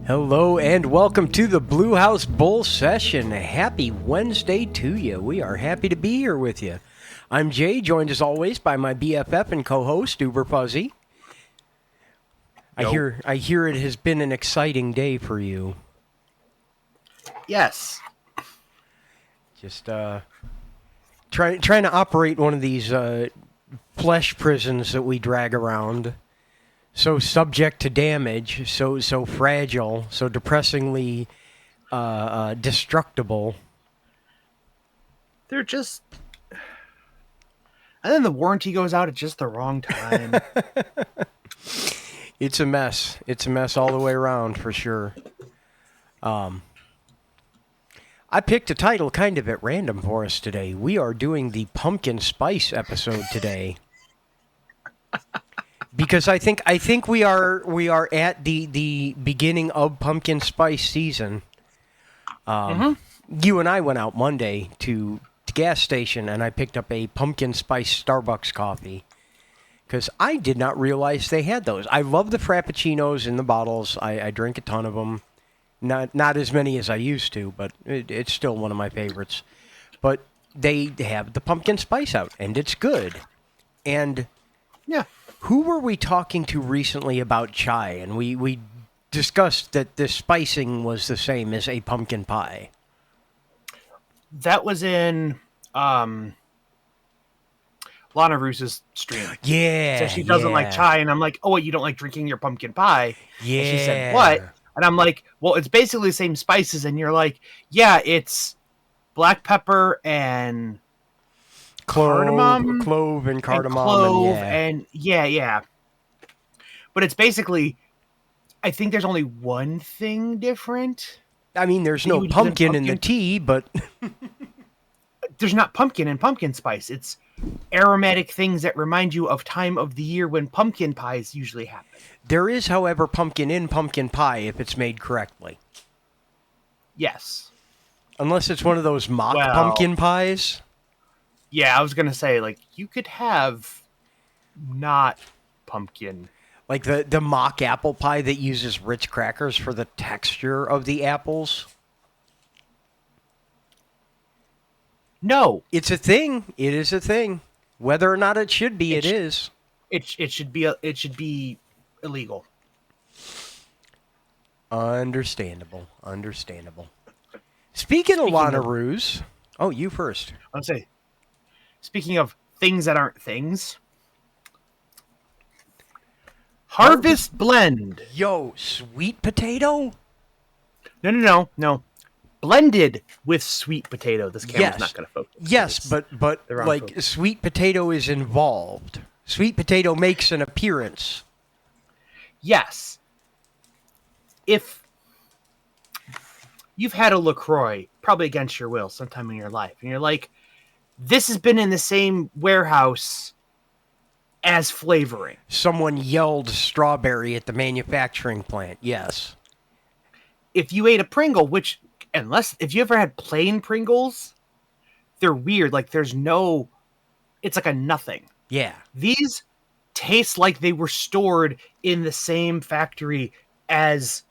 Hello and welcome to the Blue House Bull Session. Happy Wednesday to you. We are happy to be here with you. I'm Jay, joined as always by my BFF and co-host Uber Fuzzy. I hear it has been an exciting day for you. Yes. Just trying to operate one of these flesh prisons that we drag around. So subject to damage, so fragile, so depressingly destructible. They're just... And then the warranty goes out at just the wrong time. It's a mess. It's a mess all the way around, for sure. I picked a title kind of at random for us today. We are doing the pumpkin spice episode today. Because I think we are at the beginning of pumpkin spice season. You and I went out Monday to the gas station and I picked up a pumpkin spice Starbucks coffee because I did not realize they had those. I love the frappuccinos in the bottles. I drink a ton of them. Not as many as I used to, but it's still one of my favorites. But they have the pumpkin spice out and it's good. And Yeah. who were we talking to recently about chai? And we discussed that the spicing was the same as a pumpkin pie. That was in Lana Roos's stream. Yeah. So she doesn't like chai, and I'm like, oh, wait, you don't like drinking your pumpkin pie? Yeah. And she said, what? And I'm like, well, it's basically the same spices. And you're like, yeah, it's black pepper and clove and cardamom. Yeah. But it's basically, I think there's only one thing different. I mean, there's no pumpkin in the tea, but there's not pumpkin in pumpkin spice. It's aromatic things that remind you of time of the year when pumpkin pies usually happen. There is, however, pumpkin in pumpkin pie if it's made correctly. Yes. Unless it's one of those mock pumpkin pies. Yeah, I was going to say, like, you could have not pumpkin. Like the mock apple pie that uses Ritz crackers for the texture of the apples. No. It's a thing. It is a thing. Whether or not it should be, it is. It should be illegal. Understandable. Speaking of Lana Roos. Oh, you first. I'll say, speaking of things that aren't things. Harvest Blend. Yo, sweet potato? No. Blended with sweet potato. This camera's not going to focus. Yes, but like focus. Sweet potato is involved. Sweet potato makes an appearance. Yes. If you've had a LaCroix, probably against your will, sometime in your life, and you're like, this has been in the same warehouse as flavoring. Someone yelled strawberry at the manufacturing plant, yes. If you ate a Pringle, if you ever had plain Pringles, they're weird. Like, it's like a nothing. Yeah. These taste like they were stored in the same factory as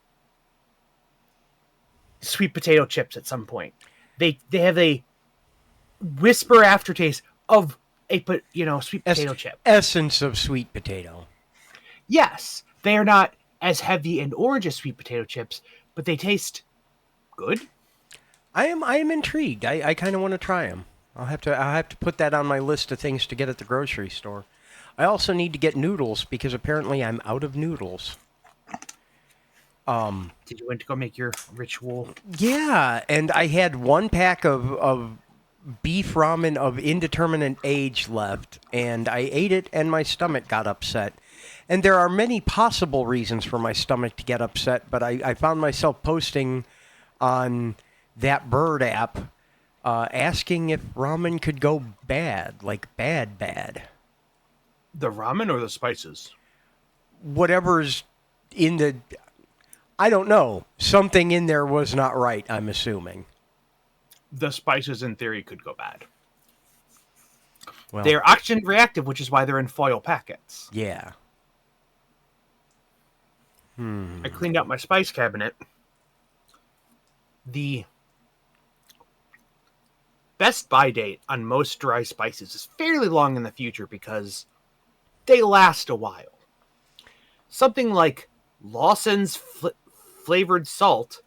sweet potato chips at some point. They have a whisper aftertaste of sweet potato chip. Essence of sweet potato. Yes. They are not as heavy and orange as sweet potato chips, but they taste good. I am intrigued. I kind of want to try them. I'll have to put that on my list of things to get at the grocery store. I also need to get noodles because apparently I'm out of noodles. Did you want to go make your ritual? Yeah, and I had one pack of beef ramen of indeterminate age left, and I ate it and my stomach got upset. And there are many possible reasons for my stomach to get upset, but I found myself posting on that Bird app asking if ramen could go bad, like bad. The ramen or the spices? Whatever's in the... I don't know. Something in there was not right, I'm assuming. The spices, in theory, could go bad. Well, they are oxygen reactive, which is why they're in foil packets. Yeah. I cleaned out my spice cabinet. The best buy date on most dry spices is fairly long in the future because they last a while. Something like Lawson's flavored salt,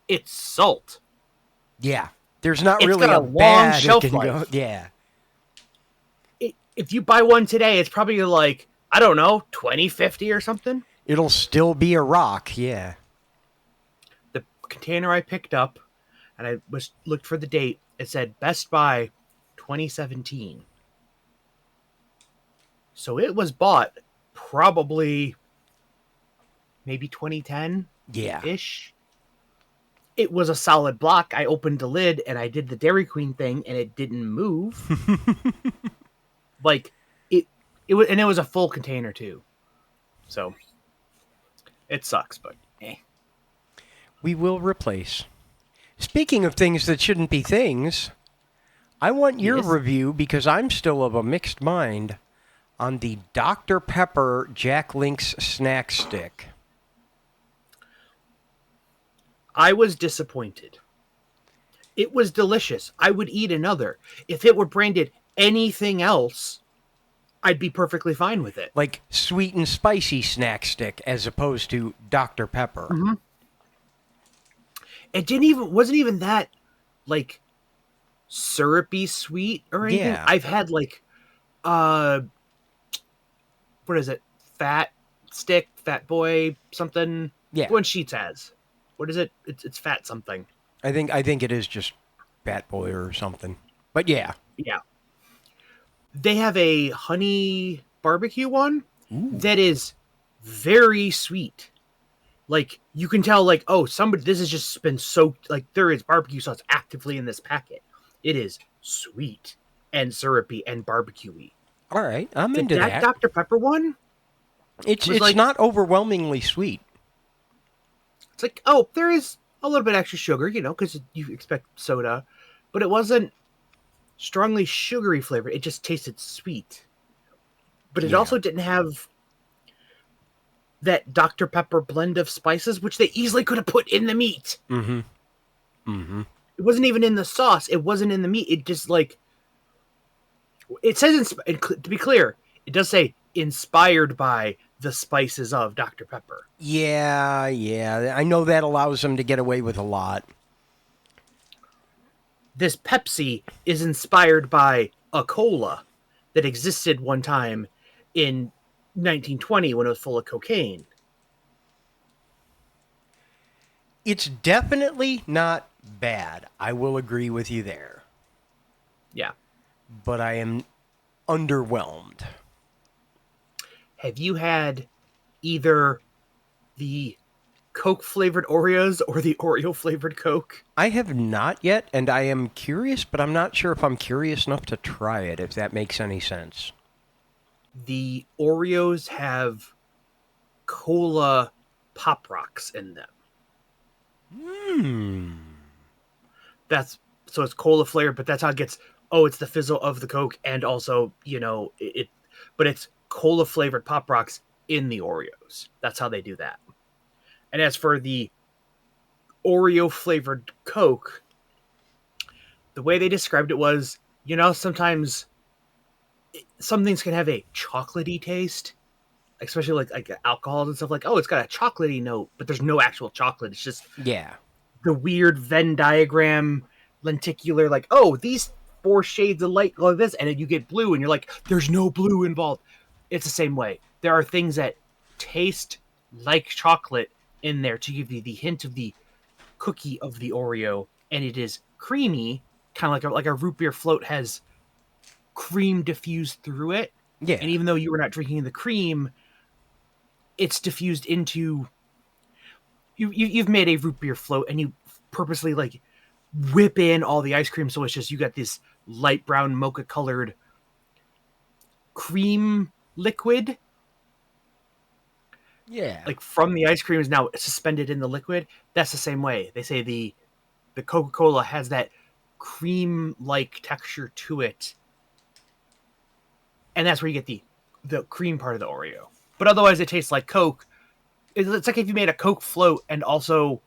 it's salt. Yeah. There's not It's really got a a long bad it shelf can go. life. Yeah. If you buy one today, it's probably like, I don't know, 2050 or something. It'll still be a rock. Yeah. The container I picked up, and I looked for the date, it said Best Buy 2017. So it was bought probably maybe 2010 Yeah. ish. It was a solid block. I opened the lid and I did the Dairy Queen thing and it didn't move. Like it was, and it was a full container too. So it sucks, but We will replace. Speaking of things that shouldn't be things, I want your Yes. review because I'm still of a mixed mind on the Dr. Pepper Jack Link's snack stick. I was disappointed. It was delicious. I would eat another. If it were branded anything else, I'd be perfectly fine with it. Like sweet and spicy snack stick as opposed to Dr. Pepper. Mm-hmm. It wasn't even that like syrupy sweet or anything. Yeah. I've had like what is it? Fat stick, fat boy, something. Yeah. One Sheets has. What is it? It's fat something. I think it is just Bat Boy or something. But yeah. Yeah. They have a honey barbecue one that is very sweet. Like you can tell, like, oh, this has just been soaked. Like there is barbecue sauce actively in this packet. It is sweet and syrupy and barbecuey. All right. I'm into That that. Dr. Pepper one, It's like, not overwhelmingly sweet. it's like, oh, there is a little bit extra sugar, because you expect soda, but it wasn't strongly sugary flavored. It just tasted sweet. But it Yeah. also didn't have that Dr. Pepper blend of spices, which they easily could have put in the meat. Mm-hmm. Mm-hmm. It wasn't even in the sauce. It wasn't in the meat. It just like, it says, to be clear, it does say inspired by the spices of Dr. Pepper. Yeah. I know that allows them to get away with a lot. This Pepsi is inspired by a cola that existed one time in 1920 when it was full of cocaine. It's definitely not bad. I will agree with you there. Yeah. But I am underwhelmed. Have you had either the Coke flavored Oreos or the Oreo flavored Coke? I have not yet, and I am curious, but I'm not sure if I'm curious enough to try it, if that makes any sense. The Oreos have cola Pop Rocks in them. So it's cola flavored, but that's how it gets. Oh, it's the fizzle of the Coke, and also but it's cola flavored Pop Rocks in the Oreos. That's how they do that. And as for the Oreo flavored Coke, the way they described it was, sometimes some things can have a chocolatey taste, especially like alcohols and stuff. Like, oh, it's got a chocolatey note, but there's no actual chocolate. It's just the weird Venn diagram lenticular. Like, oh, these 4 shades of light like this, and then you get blue, and you're like, there's no blue involved. It's the same way. There are things that taste like chocolate in there to give you the hint of the cookie of the Oreo, and it is creamy, kind of like a root beer float has cream diffused through it. Yeah. And even though you were not drinking the cream, it's diffused into you've made a root beer float, and you purposely like whip in all the ice cream, so it's just you got this light brown mocha colored cream liquid. Yeah. Like from the ice cream is now suspended in the liquid. That's the same way. They say the Coca-Cola has that cream-like texture to it. And that's where you get the cream part of the Oreo. But otherwise it tastes like Coke It's like if you made a Coke float and also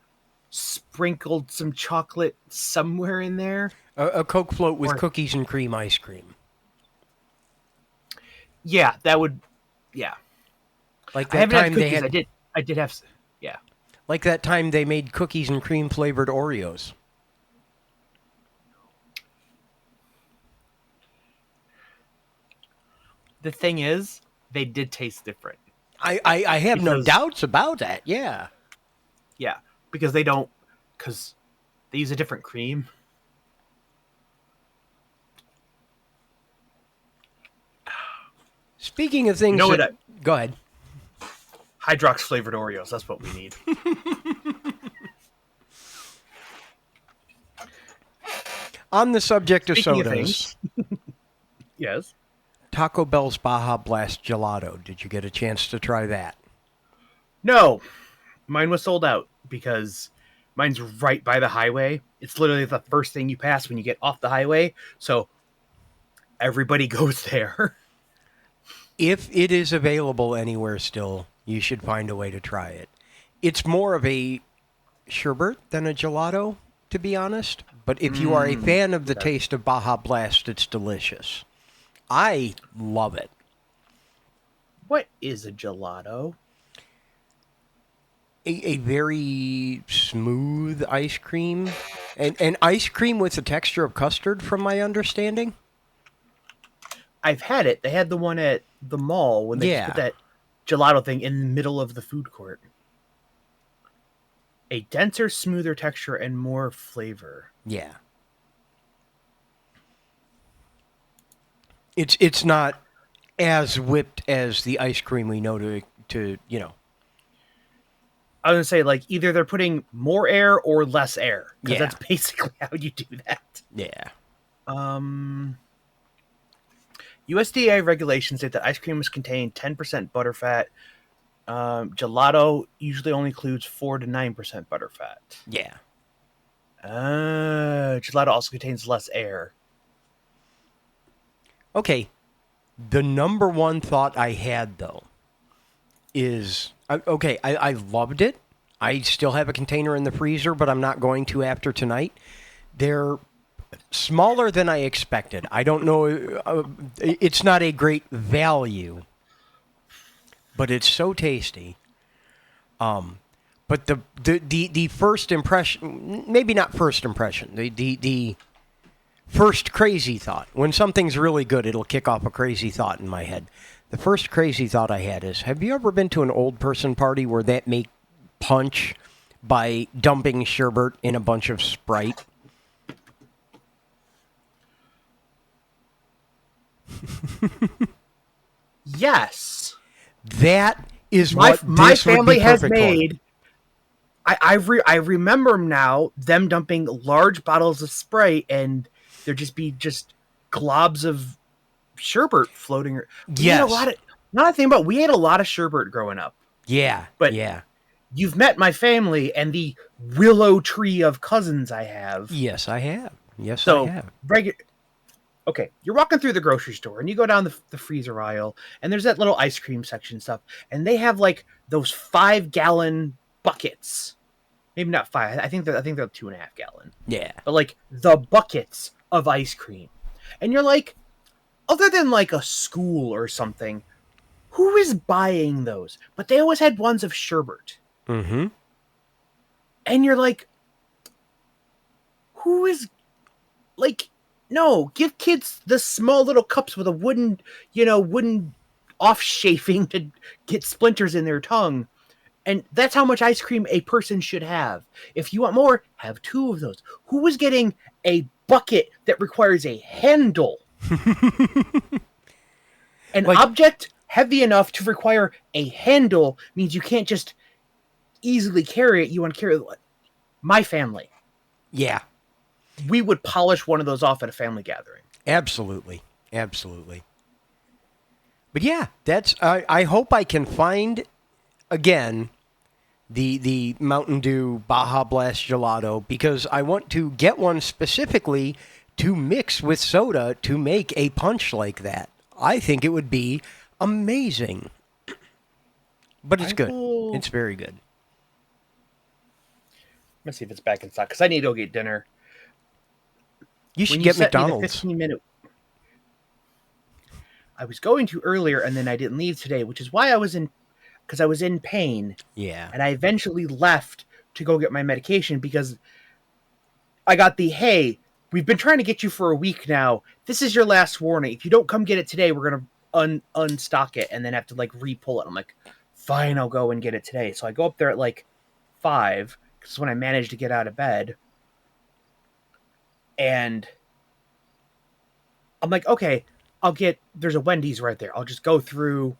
sprinkled some chocolate somewhere in there. A Coke float with Or cookies and cream ice cream. yeah, that would. Yeah, Like I that haven't had time they cookies. had, I did have. Yeah, like that time they made cookies and cream flavored Oreos. the thing is, they did taste different I have no because doubts about that. Yeah. yeah, because they don't because they use a different cream. Speaking of You things know what? that, go ahead. Hydrox flavored Oreos. That's what we need. On the subject of Speaking of sodas, things, yes. Taco Bell's Baja Blast Gelato. Did you get a chance to try that? No, mine was sold out because mine's right by the highway. It's literally the first thing you pass when you get off the highway. So everybody goes there. If it is available anywhere still, you should find a way to try it. It's more of a sherbet than a gelato, to be honest. But if you are a fan of the Okay. taste of Baja Blast, it's delicious. I love it. What is a gelato? A very smooth ice cream. And ice cream with the texture of custard, from my understanding. I've had it. They had the one at the mall when they just Yeah. put that gelato thing in the middle of the food court. A denser, smoother texture and more flavor. Yeah. It's not as whipped as the ice cream we know to I was gonna say, like, either they're putting more air or less air, because Yeah. that's basically how you do that. Yeah. USDA regulations state that ice cream must contain 10% butterfat. Gelato usually only includes 4 to 9% butterfat. Yeah. Gelato also contains less air. Okay. The number one thought I had, though, is okay, I loved it. I still have a container in the freezer, but I'm not going to after tonight. They're smaller than I expected. I don't know. It's not a great value, but it's so tasty. But the first impression, maybe not first impression, the first crazy thought. When something's really good, it'll kick off a crazy thought in my head. The first crazy thought I had is, have you ever been to an old person party where that make punch by dumping sherbet in a bunch of Sprite? Yes. That is My what my this would family be has perfect for. made. I remember now them dumping large bottles of Sprite and there'd just be globs of sherbet floating. We had a Yes. lot of. Now I think about it, we had a lot of sherbet growing up. Yeah. But- yeah. You've met my family and the willow tree of cousins I have. Yes, I have. Yes, So I have. Okay, you're walking through the grocery store and you go down the freezer aisle and there's that little ice cream section stuff and they have like those 5-gallon buckets. Maybe not 5. I think they're 2.5 gallon. Yeah. But like the buckets of ice cream, and you're like, other than like a school or something, who is buying those? But they always had ones of sherbet, Mm-hmm. and you're like, who is like? No, give kids the small little cups with a wooden off chafing to get splinters in their tongue. And that's how much ice cream a person should have. If you want more, have 2 of those. Who is getting a bucket that requires a handle? An Like- object heavy enough to require a handle means you can't just easily carry it. You want to carry it. My family. Yeah. We would polish one of those off at a family gathering. Absolutely. Absolutely. But yeah, that's. I hope I can find again the Mountain Dew Baja Blast Gelato, because I want to get one specifically to mix with soda to make a punch like that. I think it would be amazing. But it's I good. will. It's very good. Let's see if it's back in stock because I need to go get dinner. You When should you get sent me the McDonald's. 15-minute, I was going to earlier and then I didn't leave today, which is why I was in because I was in pain, Yeah. and I eventually left to go get my medication because I got the hey, we've been trying to get you for a week now. This is your last warning. If you don't come get it today, we're gonna unstock it and then have to like re-pull it. I'm like, fine, I'll go and get it today. So I go up there at like 5 because when I managed to get out of bed, and I'm like, okay, I'll get. There's a Wendy's right there. I'll just go through.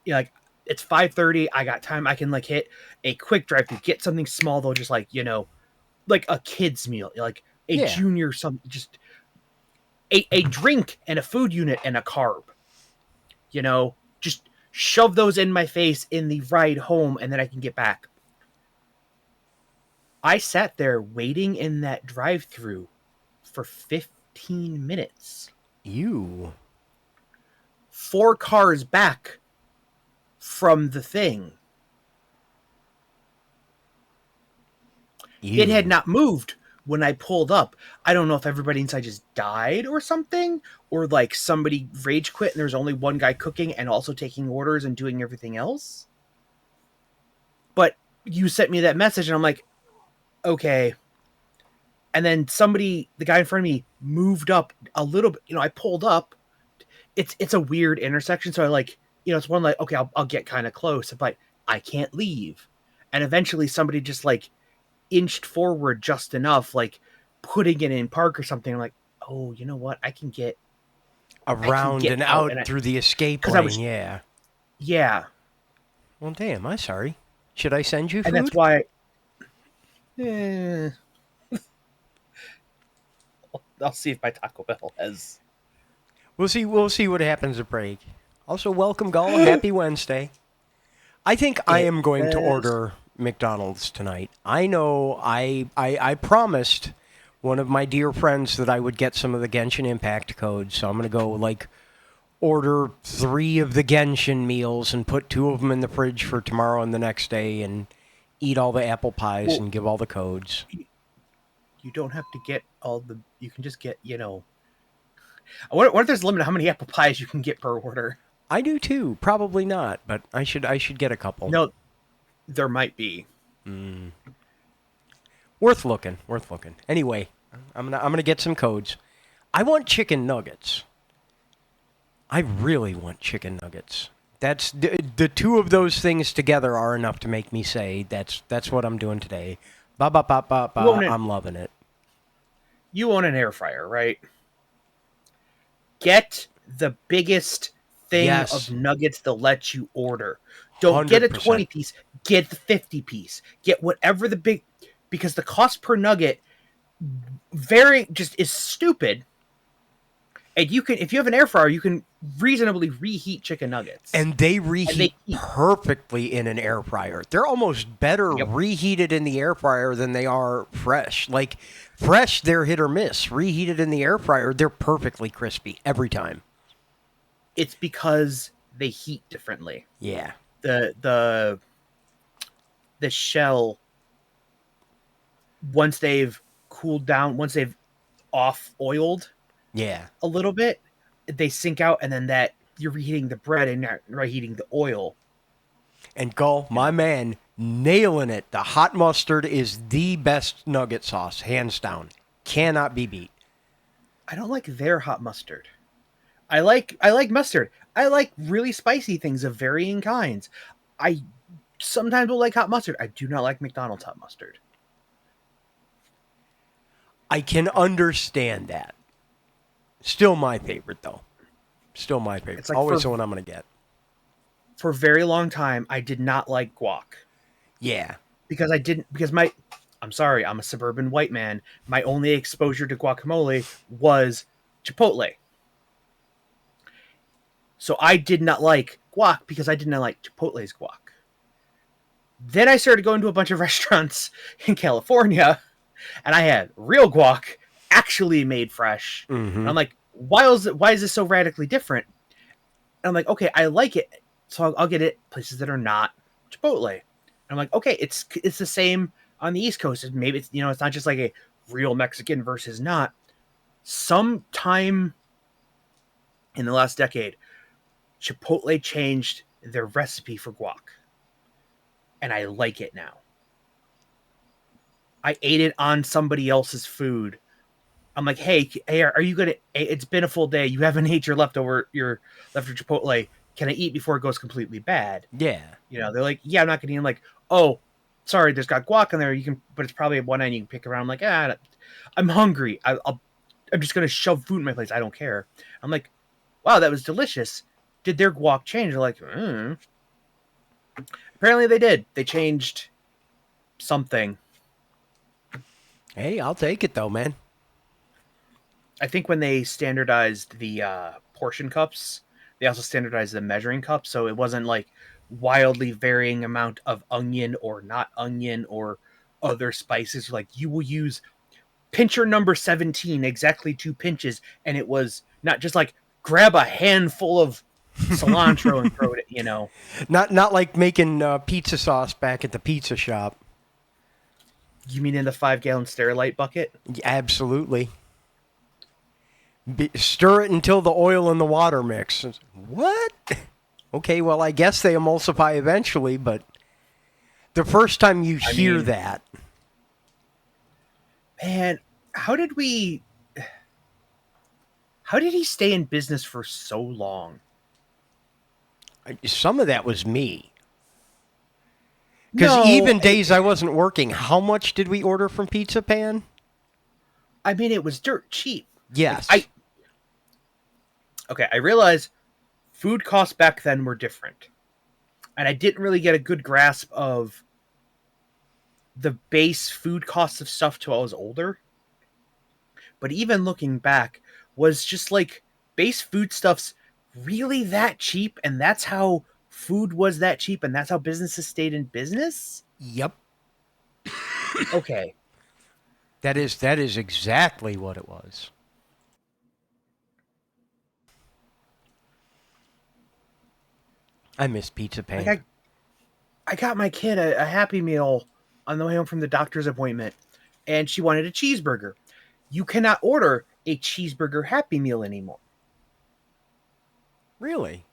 Like it's 5:30. I got time. I can like hit a quick drive to get something small though, just like like a kid's meal, like a Yeah. junior some just a drink and a food unit and a carb. Just shove those in my face in the ride home, and then I can get back. I sat there waiting in that drive-through for 15 minutes. You. 4 cars back from the thing. It had You. not moved when I pulled up. I don't know if everybody inside just died or something, or like somebody rage quit and there was only one guy cooking and also taking orders and doing everything else. But you sent me that message and I'm like, okay. And then the guy in front of me moved up a little bit. I pulled up. It's a weird intersection. So I like, it's one like, okay, I'll get kind of close, but I can't leave. And eventually somebody just like inched forward just enough, like putting it in park or something. I'm like, oh, you know what? I can Around get and out, out through the escape because I lane, was, yeah. yeah, Well, damn, I'm sorry. Should I send you and that's food? why. Eh, I'll see if my Taco Bell has. We'll see what happens at break. Also, welcome, Gull. Happy Wednesday. I think I It am going to says order McDonald's tonight. I know I promised one of my dear friends that I would get some of the Genshin Impact codes, so I'm going to go like order 3 of the Genshin meals and put 2 of them in the fridge for tomorrow and the next day and eat all the apple pies well, and give all the codes. you don't have to get all the. You can just get. What if there's a limit on how many apple pies you can get per order? I do too. Probably not, but I should get a couple. No, there might be. Worth looking. Worth looking. Anyway, I'm gonna get some codes. I want chicken nuggets. I really want chicken nuggets. That's the 2 of those things together are enough to make me say that's what I'm doing today. Ba ba ba ba You own ba. an, I'm loving it. you own an air fryer, right? Get the biggest thing of Yes, nuggets they'll let you order. Don't get a 20 100%. piece, get the 50 piece. Get whatever the big, because the cost per nugget very just is stupid. And if you have an air fryer, you can reasonably reheat chicken nuggets. And they And reheat they keep. perfectly in an air fryer. They're almost better Yep. reheated in the air fryer than they are fresh. Like fresh, they're hit or miss. Reheated in the air fryer, they're perfectly crispy every time. It's because they heat differently. Yeah. The shell, once they've cooled down, once they've off oiled Yeah. a little bit, they sink out, and then that you're reheating the bread and not reheating the oil. And Gull, my man, nailing it. The hot mustard is the best nugget sauce, hands down. Cannot be beat. I don't like their hot mustard. I like mustard. I like really spicy things of varying kinds. I sometimes will like hot mustard. I do not like McDonald's hot mustard. I can understand that. Still my favorite, though. Still my favorite. It's like Always the one I'm going to get. for a very long time I did not like guac Yeah. because I didn't because my I'm sorry, I'm a suburban white man. My only exposure to guacamole was Chipotle. So I did not like guac because I did not like Chipotle's guac. Then I started going to a bunch of restaurants in California, and I had real guac, actually made fresh. And Mm-hmm. I'm like, why is this so radically different? And I'm like, okay, I like it. So I'll get it places that are not Chipotle. And I'm like, okay, it's the same on the East Coast. Maybe it's it's not just like a real Mexican versus not. Sometime in the last decade, Chipotle changed their recipe for guac, and I like it now. I ate it on somebody else's food. I'm like, hey, are you gonna? It's been a full day. You haven't ate your leftover Chipotle. Can I eat before it goes completely bad? Yeah. They're like, yeah, I'm not gonna eat. I'm like, oh, sorry, there's got guac in there. You can, but it's probably at one end you can pick around. I'm like, I'm hungry. I'm just gonna shove food in my place. I don't care. I'm like, wow, that was delicious. Did their guac change? They're like, apparently they did. They changed something. Hey, I'll take it though, man. I think when they standardized the portion cups, they also standardized the measuring cup, so it wasn't like wildly varying amount of onion or not onion or other spices. Like you will use pincher number 17, exactly 2 pinches, and it was not just like grab a handful of cilantro and throw it. Not like making pizza sauce back at the pizza shop. You mean in the 5-gallon Sterilite bucket? Absolutely. Stir it until the oil and the water mix. What? Okay, well, I guess they emulsify eventually, but the first time you hear that. Man, how did he stay in business for so long? Some of that was me. Because No, even days I wasn't working, how much did we order from Pizza Pan? I mean, it was dirt cheap. Yes. I realize food costs back then were different. And I didn't really get a good grasp of the base food costs of stuff till I was older. But even looking back, was just like base foodstuffs really that cheap? And that's how food was that cheap? And that's how businesses stayed in business? Yep. Okay. That is exactly what it was. I miss Pizza Pan. Like I got my kid a Happy Meal on the way home from the doctor's appointment, and she wanted a cheeseburger. You cannot order a cheeseburger Happy Meal anymore. Really?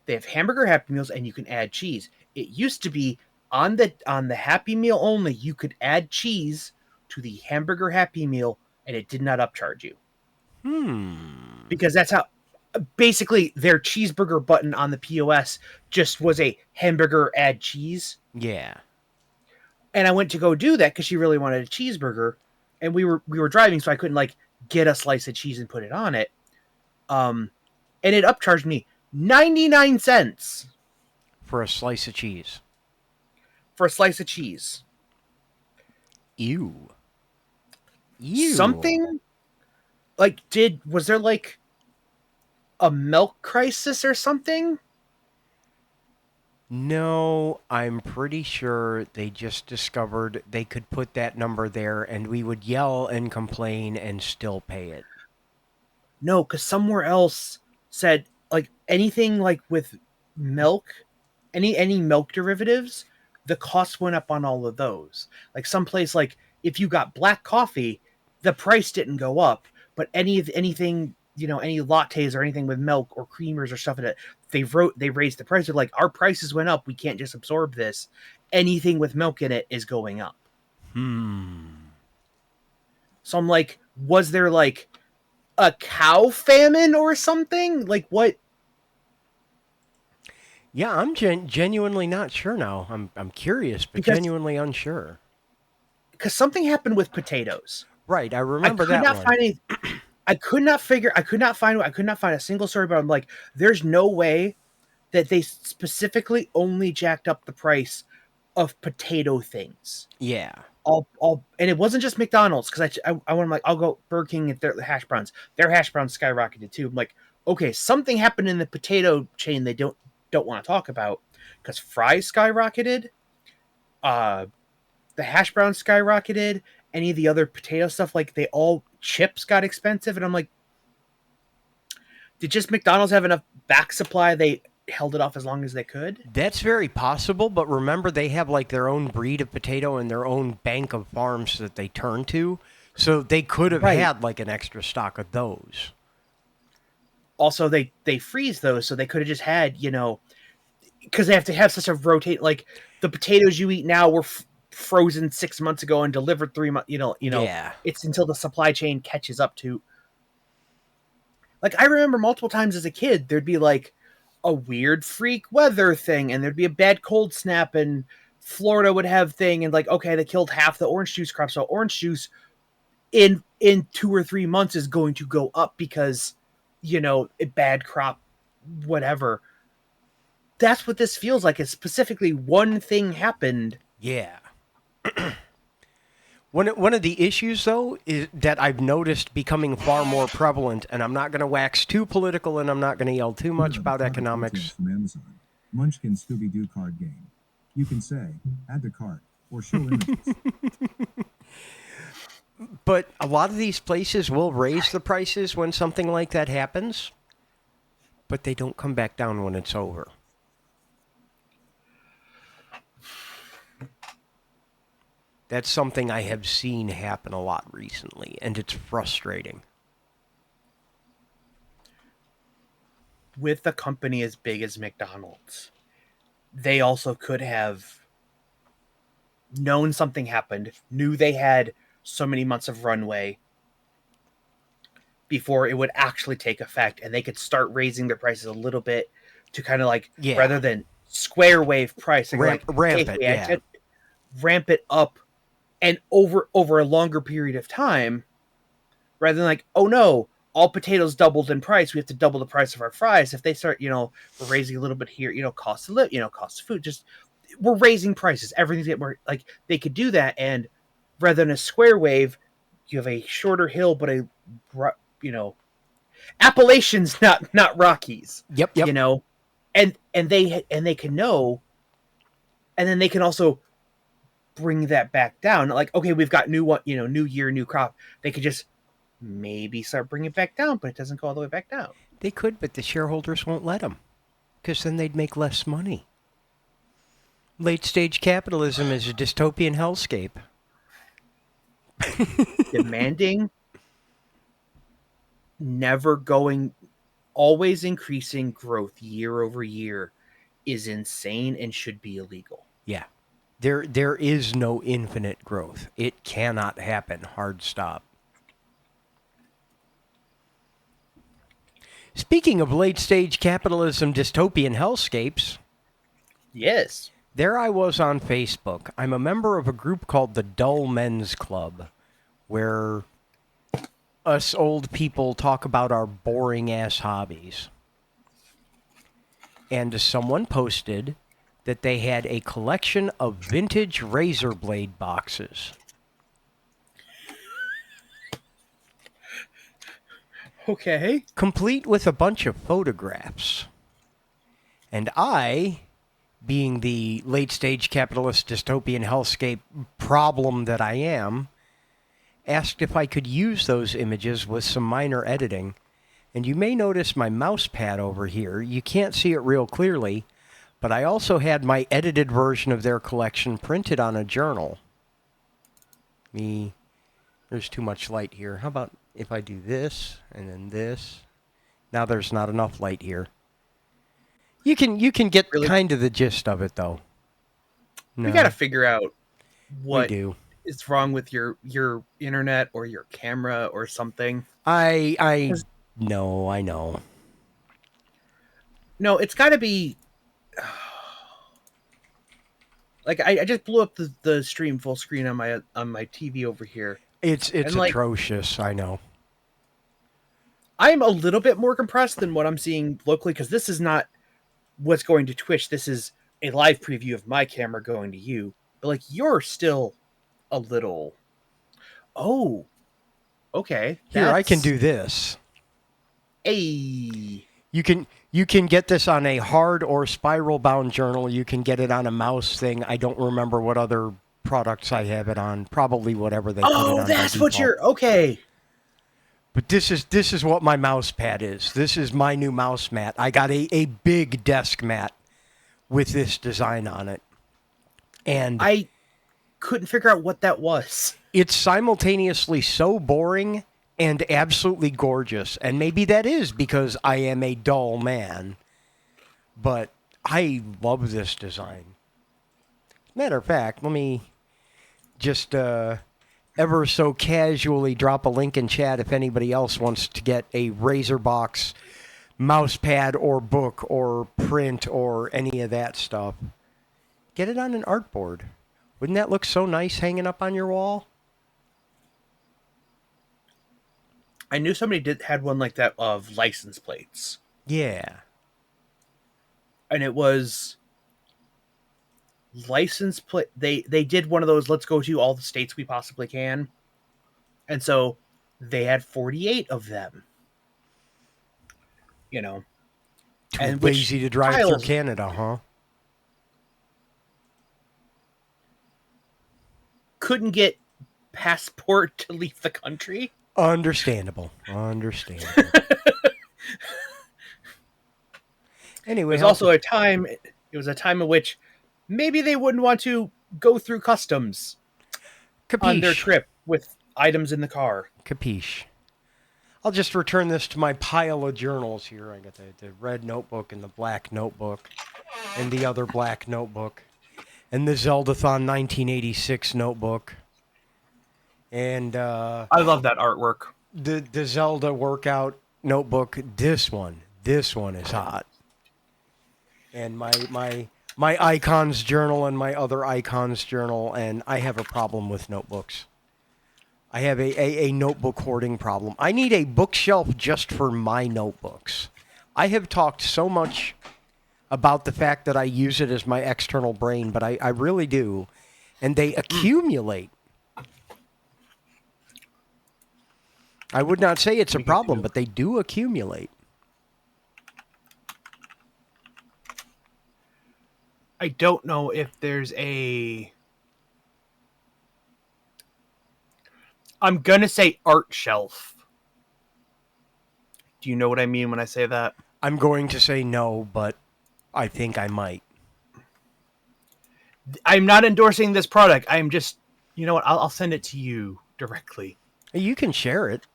They have hamburger Happy Meals, and you can add cheese. It used to be on the Happy Meal only. You could add cheese to the hamburger Happy Meal, and it did not upcharge you. Because that's how basically their cheeseburger button on the POS just was a hamburger add cheese. Yeah. And I went to go do that because she really wanted a cheeseburger, and we were driving, so I couldn't like get a slice of cheese and put it on it. And it upcharged me 99 cents For a slice of cheese. for a slice of cheese. Ew. Something like was there like a milk crisis or something? No, I'm pretty sure they just discovered they could put that number there and we would yell and complain and still pay it. No, because somewhere else said like anything like with milk, any milk derivatives, the cost went up on all of those. Like someplace like if you got black coffee, the price didn't go up, but anything any lattes or anything with milk or creamers or stuff in it, they raised the price. They're like, our prices went up. We can't just absorb this. Anything with milk in it is going up. So I'm like, was there like a cow famine or something? Like what? Yeah, I'm genuinely not sure now. I'm curious, but genuinely unsure. Because something happened with potatoes. Right, I remember that one. I could not find a single story, but I'm like, there's no way that they specifically only jacked up the price of potato things. Yeah. And it wasn't just McDonald's, because I want like, I'll go Burger King and their hash browns. Their hash browns skyrocketed too. I'm like, okay, something happened in the potato chain they don't want to talk about, because fries skyrocketed, the hash browns skyrocketed, any of the other potato stuff, like chips got expensive, and I'm like, did just McDonald's have enough back supply? They held it off as long as they could. That's very possible, but remember they have like their own breed of potato and their own bank of farms that they turn to. So they could have Right. had like an extra stock of those. Also, they freeze those, so they could have just had, because they have to have such a rotate. Like the potatoes you eat now were frozen 6 months ago and delivered 3 months. Yeah. It's until the supply chain catches up to. Like I remember multiple times as a kid, there'd be like a weird freak weather thing, and there'd be a bad cold snap, and Florida would have thing, and like okay, they killed half the orange juice crop, so orange juice in 2 or 3 months is going to go up because a bad crop, whatever. That's what this feels like. It's specifically one thing happened. Yeah. One of the issues, though, is that I've noticed becoming far more prevalent, and I'm not going to wax too political and I'm not going to yell too much about economics. From Amazon. Munchkin Scooby-Doo card game. You can say, add to cart, or show images. But a lot of these places will raise the prices when something like that happens, but they don't come back down when it's over. That's something I have seen happen a lot recently, and it's frustrating. With a company as big as McDonald's, they also could have known something happened, knew they had so many months of runway before it would actually take effect, and they could start raising their prices a little bit to kind of like, rather than square wave pricing, ramp it up, and over a longer period of time, rather than like, oh no, all potatoes doubled in price, we have to double the price of our fries. If they start, we're raising a little bit here, cost of live, cost of food, just we're raising prices. Everything's getting more, like they could do that, and rather than a square wave, you have a shorter hill, but Appalachians, not Rockies. Yep. And they can know, and then they can also bring that back down. Like, okay, we've got new year, new crop. They could just maybe start bringing it back down, but it doesn't go all the way back down. They could, but the shareholders won't let them, because then they'd make less money. Late-stage capitalism is a dystopian hellscape. Demanding, never going, always increasing growth year over year is insane and should be illegal. Yeah. There is no infinite growth. It cannot happen. Hard stop. Speaking of late-stage capitalism dystopian hellscapes... Yes. There I was on Facebook. I'm a member of a group called the Dull Men's Club, where us old people talk about our boring-ass hobbies. And someone posted that they had a collection of vintage razor blade boxes. Okay. Complete with a bunch of photographs. And I, being the late-stage capitalist dystopian hellscape problem that I am, asked if I could use those images with some minor editing. And you may notice my mouse pad over here. You can't see it real clearly, but I also had my edited version of their collection printed on a journal. There's too much light here. How about if I do this and then this? Now there's not enough light here. You can get kind of the gist of it, though. No, we got to figure out what we do. Is wrong with your internet or your camera or something. I know. No, it's got to be. Like I just blew up the stream full screen on my TV over here. It's atrocious. I know. I'm a little bit more compressed than what I'm seeing locally, because this is not what's going to Twitch. This is a live preview of my camera going to you. But like you're still a little. Oh, okay. Here, I can do this. Hey. You can get this on a hard or spiral bound journal. You can get it on a mouse thing. I don't remember what other products I have it on. Probably whatever they put it on. Oh, that's what you're okay. But this is what my mouse pad is. This is my new mouse mat. I got a big desk mat with this design on it. And I couldn't figure out what that was. it's simultaneously so boring and absolutely gorgeous. And maybe that is because I am a dull man. But I love this design. Matter of fact, let me just ever so casually drop a link in chat if anybody else wants to get a Razorbox mouse pad or book or print or any of that stuff. Get it on an artboard. Wouldn't that look so nice hanging up on your wall? I knew somebody had one like that of license plates. Yeah. And it was license plate. They did one of those, let's go to all the states we possibly can. And so they had 48 of them. You know. Too And lazy to drive tiles, through Canada, huh? couldn't get passport to leave the country. Understandable. Understandable. Anyway, It was also a time. It was a time in which maybe they wouldn't want to go through customs on their capiche. trip with items in the car. Capiche. I'll just return this to my pile of journals here. I got the red notebook and the black notebook and the other black notebook and the Zeldathon 1986 notebook and I love that artwork. the Zelda workout notebook. This one is hot. And my icons journal and my other icons journal, and I have a problem with notebooks. I have a notebook hoarding problem. I need a bookshelf just for my notebooks. I have talked so much about the fact that I use it as my external brain, but I really do. And they accumulate. I would not say it's a problem, but they do accumulate. I don't know if there's a... I'm going to say art shelf. Do you know what I mean when I say that? I'm going to say no, but I think I might. I'm not endorsing this product. I'm just... You know what? I'll send it to you directly. You can share it.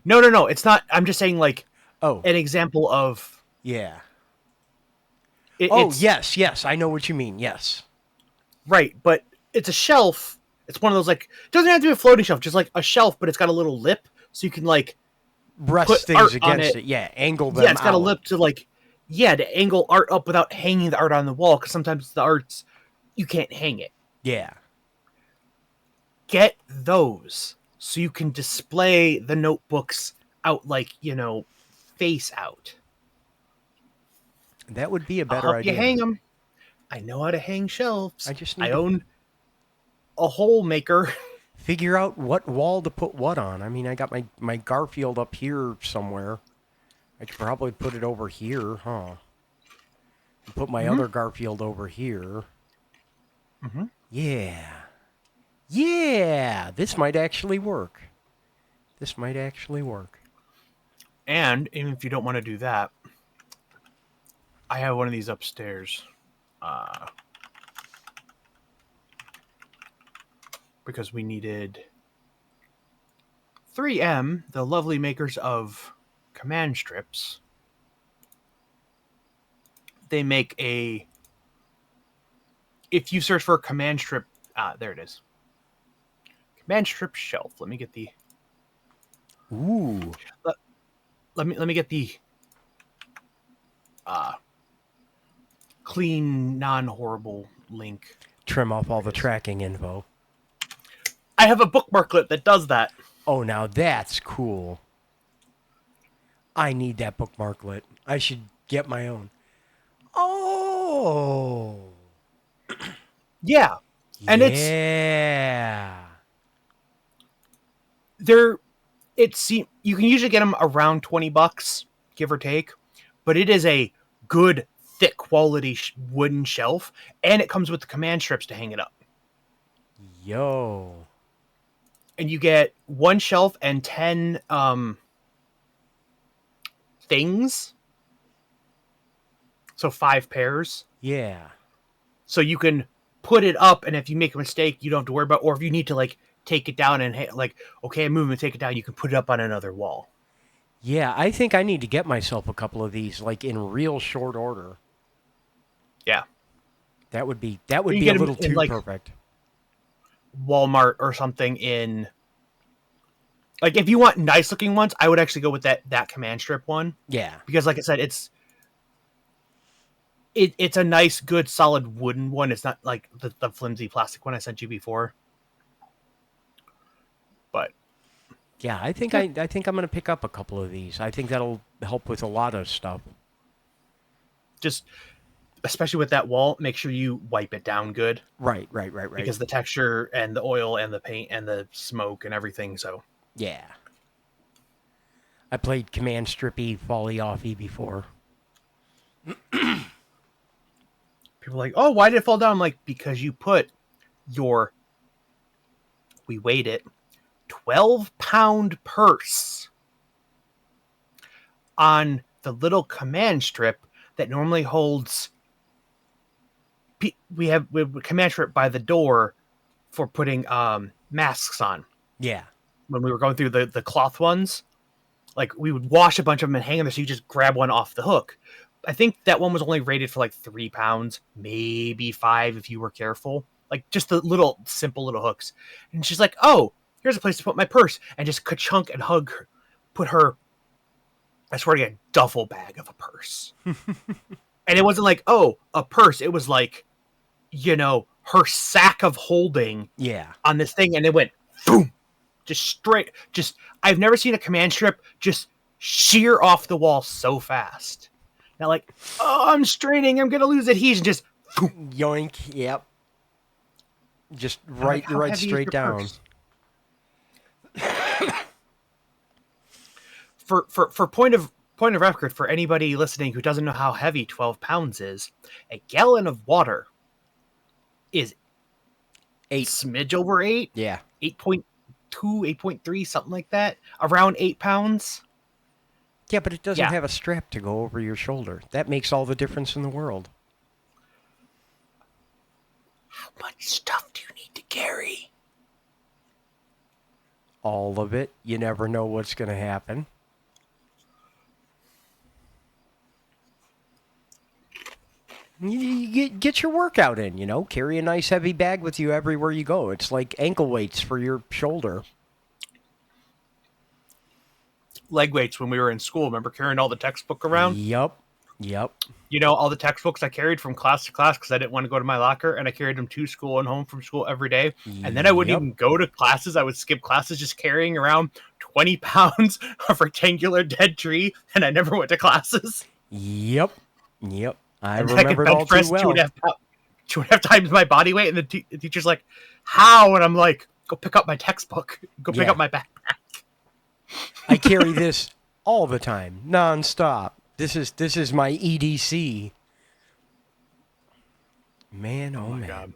No. It's not... I'm just saying, like, Oh, an example of... yeah. It's, Yes. I know what you mean. Yes. right, but it's a shelf. It's one of those, like... It doesn't have to be a floating shelf. Just, like, a shelf, but it's got a little lip, so you can, like... Rest put things art on against it. it. Yeah, angle them Yeah, it's got a out. lip to, like... Yeah, to angle art up without hanging the art on the wall, because sometimes the art's... You can't hang it. Yeah. Get those, so you can display the notebooks out, like, you know, face out. That would be a I'll better help idea. you hang them. I know how to hang shelves. I just need I to own a hole maker. figure out what wall to put what on. I mean, I got my Garfield up here somewhere. I could probably put it over here, huh? And put my other Garfield over here. Mm-hmm. Yeah, this might actually work. And even if you don't want to do that, I have one of these upstairs. Because we needed 3M, the lovely makers of command strips. They make a... If you search for a command strip... there it is. Command strip shelf. Let me get the... Ooh. Let me get the clean, non-horrible link. Trim off all the tracking info. I have a bookmarklet that does that. Oh, now that's cool. I need that bookmarklet. I should get my own. Oh. Yeah. And you can usually get them around $20, give or take, but it is a good, thick quality wooden shelf, and it comes with the command strips to hang it up. Yo. and you get 1 shelf and 10 things. So 5 pairs. Yeah. So you can put it up, and if you make a mistake, you don't have to worry about, or if you need to like take it down and like, okay, I'm moving, take it down, you can put it up on another wall. Yeah, I think I need to get myself a couple of these, like in real short order. Yeah. That would be You a get 'em little in, too like, perfect. Walmart or something in, like, if you want nice looking ones, I would actually go with that command strip one, Yeah. because like I said, it's a nice, good, solid wooden one. It's not like the flimsy plastic one I sent you before. But Yeah, I think I think I'm gonna pick up a couple of these. I think that'll help with a lot of stuff. just, especially with that wall, make sure you wipe it down good, Right. because the texture and the oil and the paint and the smoke and everything. So Yeah. I played Command Strippy Folly Offy before. people are like, oh, why did it fall down? I'm like, because you put your, we weighed it, 12-pound purse on the little command strip that normally holds. We have command strip by the door for putting masks on. Yeah. When we were going through the cloth ones, like, we would wash a bunch of them and hang them, so you just grab one off the hook. I think that one was only rated for like 3 pounds, maybe 5 if you were careful. Like, just the little simple little hooks. And she's like, oh, here's a place to put my purse, and just ka-chunk and hug her, put her, I swear to God, duffel bag of a purse. And it wasn't like, oh, a purse. It was like, her sack of holding Yeah. on this thing, and it went boom, just straight. Just, I've never seen a command strip just shear off the wall so fast. Now, like, oh, I'm straining, I'm gonna lose adhesion. Just boom. Yoink. Yep. Just Like, how right heavy is straight your down. purse? For point of record, for anybody listening who doesn't know how heavy 12 pounds is, a gallon of water is 8. smidge over 8, Yeah. 8.2, 8.3, something like that, around 8 pounds. Yeah, but it doesn't Yeah. have a strap to go over your shoulder. That makes all the difference in the world. How much stuff do you need to carry? All of it. You never know what's going to happen. You get your workout in, Carry a nice heavy bag with you everywhere you go. It's like ankle weights for your shoulder. Leg weights when we were in school. Remember carrying all the textbook around? Yep. All the textbooks I carried from class to class because I didn't want to go to my locker, and I carried them to school and home from school every day. And then I wouldn't Yep. even go to classes. I would skip classes just carrying around 20 pounds of rectangular dead tree, and I never went to classes. Yep. I And remember it all too press well. 2.5 times my body weight, and the teacher's like, how? And I'm like, go pick up my textbook. Go pick Yeah. up my backpack. I carry this all the time, nonstop. This is my EDC. Man, oh, man. God.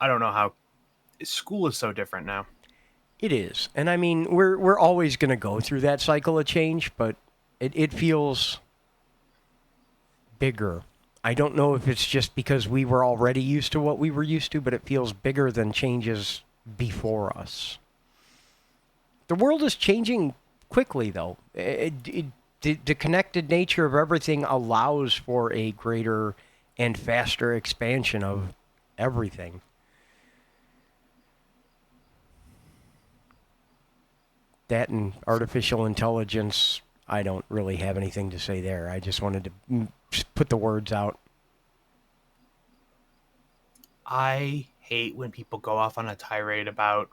I don't know how school is so different now. It is. And I mean, we're always going to go through that cycle of change, but it feels bigger. I don't know if it's just because we were already used to what we were used to, but it feels bigger than changes before us. The world is changing quickly, though. The connected nature of everything allows for a greater and faster expansion of everything. That and artificial intelligence, I don't really have anything to say there. I just wanted to just put the words out. I hate when people go off on a tirade about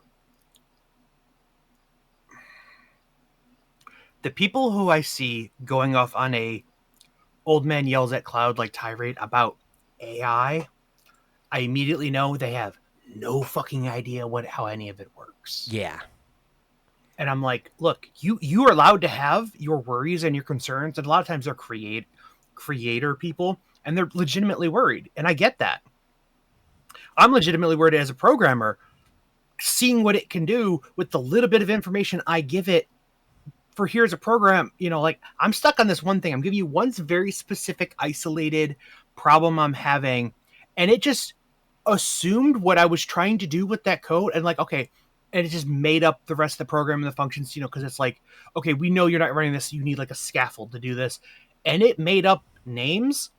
the people who I see going off on a old man yells at cloud like tirade about AI. I immediately know they have no fucking idea how any of it works. Yeah. And I'm like, look, you are allowed to have your worries and your concerns, and a lot of times they're creator people, and they're legitimately worried, and I get that. I'm legitimately worried as a programmer, seeing what it can do with the little bit of information I give it for here's a program, like I'm stuck on this one thing. I'm giving you one very specific, isolated problem I'm having, and it just assumed what I was trying to do with that code, and like, okay, and it just made up the rest of the program and the functions, because it's like, okay, we know you're not running this, you need like a scaffold to do this, and it made up names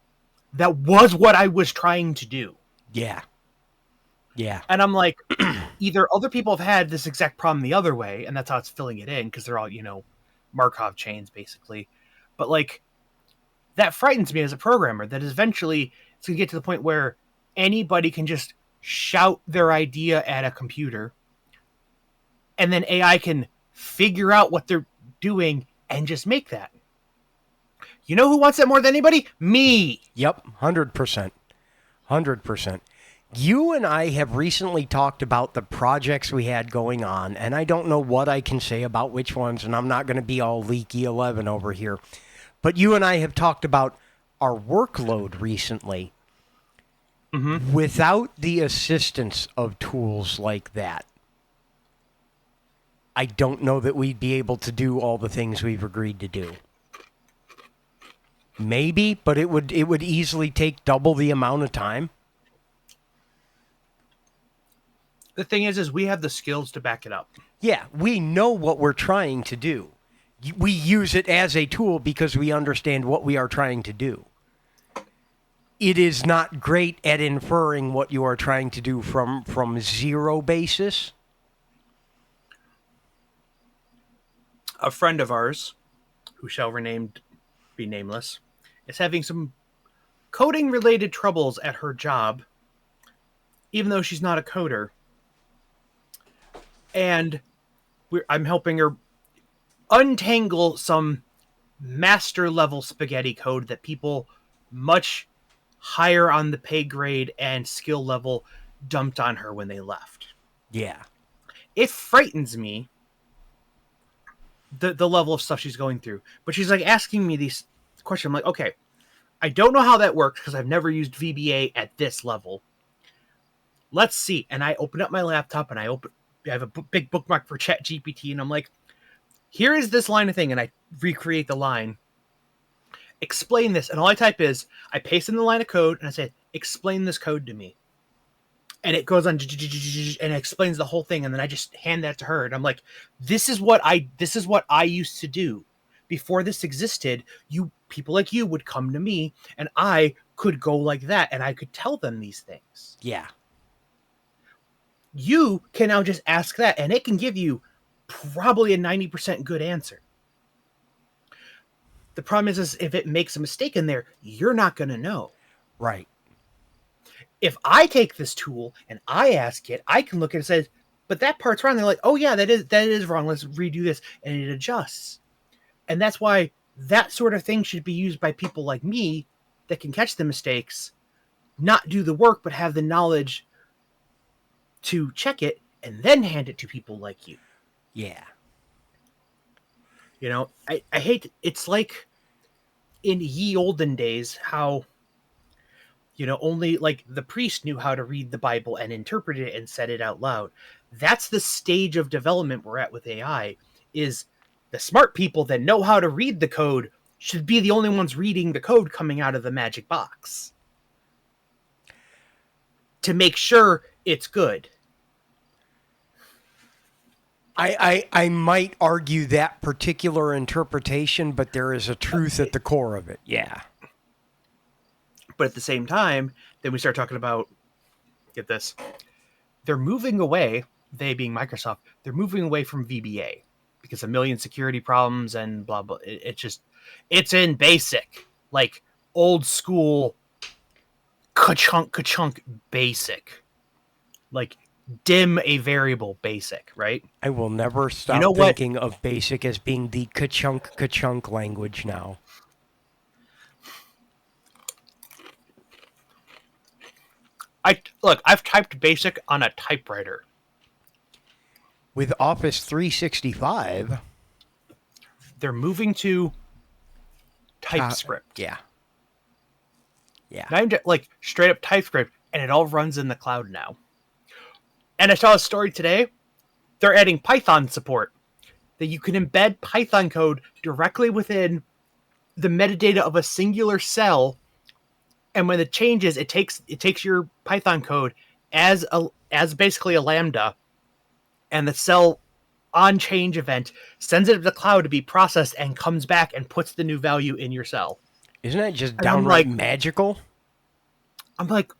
that was what I was trying to do. Yeah. Yeah. And I'm like, either other people have had this exact problem the other way, and that's how it's filling it in, because they're all, Markov chains, basically. But, like, that frightens me as a programmer, that eventually it's going to get to the point where anybody can just shout their idea at a computer, and then AI can figure out what they're doing and just make that. You know who wants that more than anybody? Me! Yep, 100%. 100%. You and I have recently talked about the projects we had going on, and I don't know what I can say about which ones, and I'm not going to be all leaky 11 over here. But you and I have talked about our workload recently. Mm-hmm. Without the assistance of tools like that, I don't know that we'd be able to do all the things we've agreed to do. Maybe, but it would easily take double the amount of time. The thing is we have the skills to back it up. Yeah, we know what we're trying to do. We use it as a tool because we understand what we are trying to do. It is not great at inferring what you are trying to do from zero basis. A friend of ours, who shall be nameless, is having some coding-related troubles at her job, even though she's not a coder. And I'm helping her untangle some master-level spaghetti code that people much higher on the pay grade and skill level dumped on her when they left. Yeah. It frightens me, the level of stuff she's going through. But she's like asking me these questions. I'm like, okay, I don't know how that works because I've never used VBA at this level. Let's see. And I open up my laptop and I have a big bookmark for ChatGPT, and I'm like, here is this line of thing, and I recreate the line. Explain this, and all I type is, I paste in the line of code, and I say, explain this code to me. And it goes on, and it explains the whole thing, and then I just hand that to her, and I'm like, this is what I used to do. Before this existed, people like you would come to me, and I could go like that, and I could tell them these things. Yeah. You can now just ask that, and it can give you probably a 90% good answer. The problem is if it makes a mistake in there, you're not going to know. Right. If I take this tool and I ask it, I can look at it and say, but that part's wrong. They're like, oh yeah, that is wrong. Let's redo this. And it adjusts. And that's why that sort of thing should be used by people like me that can catch the mistakes, not do the work, but have the knowledge to check it and then hand it to people like you. Yeah. I hate, it's like in ye olden days how, only like the priest knew how to read the Bible and interpret it and said it out loud. That's the stage of development we're at with AI, is the smart people that know how to read the code should be the only ones reading the code coming out of the magic box to make sure it's good. I might argue that particular interpretation, but there is a truth at the core of it. Yeah. But at the same time, then we start talking about, get this, they're moving away, they being Microsoft, they're moving away from VBA because a million security problems and blah, blah. It's in BASIC, like old school ka-chunk basic. Like, dim a variable basic, right? I will never stop thinking of BASIC as being the ka-chunk language now. I've typed BASIC on a typewriter. With Office 365, they're moving to TypeScript. Yeah. Not even like straight up TypeScript, and it all runs in the cloud now. And I saw a story today. They're adding Python support, that you can embed Python code directly within the metadata of a singular cell, and when it changes, it takes your Python code as basically a lambda, and the cell on change event sends it to the cloud to be processed and comes back and puts the new value in your cell. Isn't that just And downright magical? I'm like,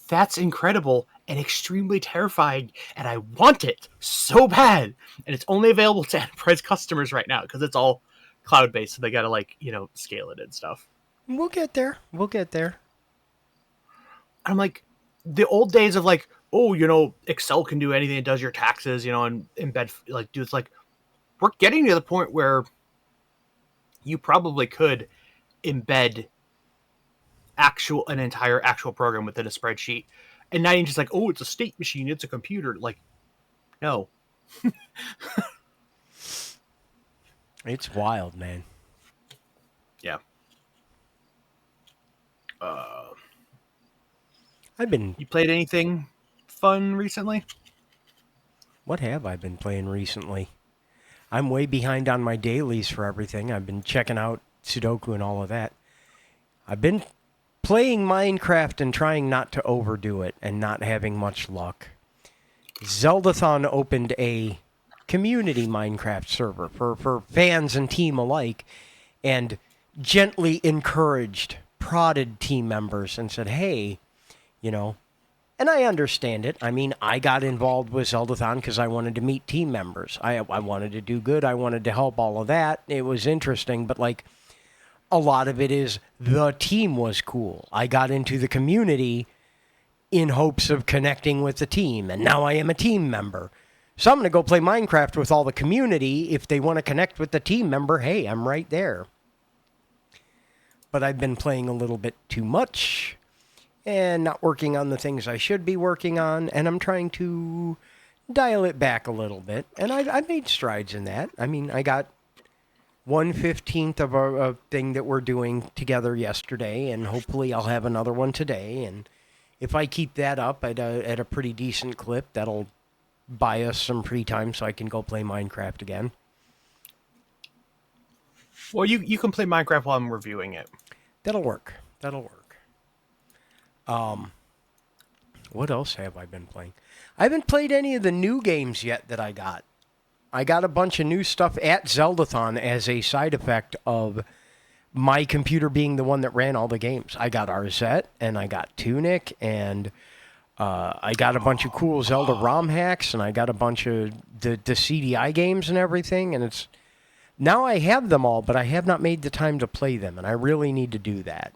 that's incredible and extremely terrifying, and I want it so bad. And it's only available to enterprise customers right now because it's all cloud-based, so they got to scale it and stuff. We'll get there. We'll get there. I'm like, the old days of like, oh, Excel can do anything. It does your taxes, and embed, dude, it's like, we're getting to the point where you probably could embed an entire actual program within a spreadsheet, and not even just like, oh, it's a state machine, it's a computer. Like, no. It's wild, man. Yeah. You played anything fun recently? What have I been playing recently? I'm way behind on my dailies for everything. I've been checking out Sudoku and all of that. I've been playing Minecraft and trying not to overdo it and not having much luck. Zeldathon opened a community Minecraft server for fans and team alike, and gently encouraged, prodded team members and said, hey, and I understand it. I mean, I got involved with Zeldathon because I wanted to meet team members. I wanted to do good. I wanted to help all of that. It was interesting, but a lot of it is the team was cool. I got into the community in hopes of connecting with the team, and now I am a team member. So I'm going to go play Minecraft with all the community. If they want to connect with the team member, hey, I'm right there. But I've been playing a little bit too much and not working on the things I should be working on, and I'm trying to dial it back a little bit. And I made strides in that. I mean, I got 1/15 of a thing that we're doing together yesterday, and hopefully I'll have another one today. And if I keep that up at a pretty decent clip, that'll buy us some free time so I can go play Minecraft again. Well, you can play Minecraft while I'm reviewing it. That'll work. What else have I been playing? I haven't played any of the new games yet that I got. I got a bunch of new stuff at Zeldathon as a side effect of my computer being the one that ran all the games. I got RZ, and I got Tunic, and I got a bunch of cool Zelda ROM hacks, and I got a bunch of the CDI games and everything, and it's... Now I have them all, but I have not made the time to play them, and I really need to do that.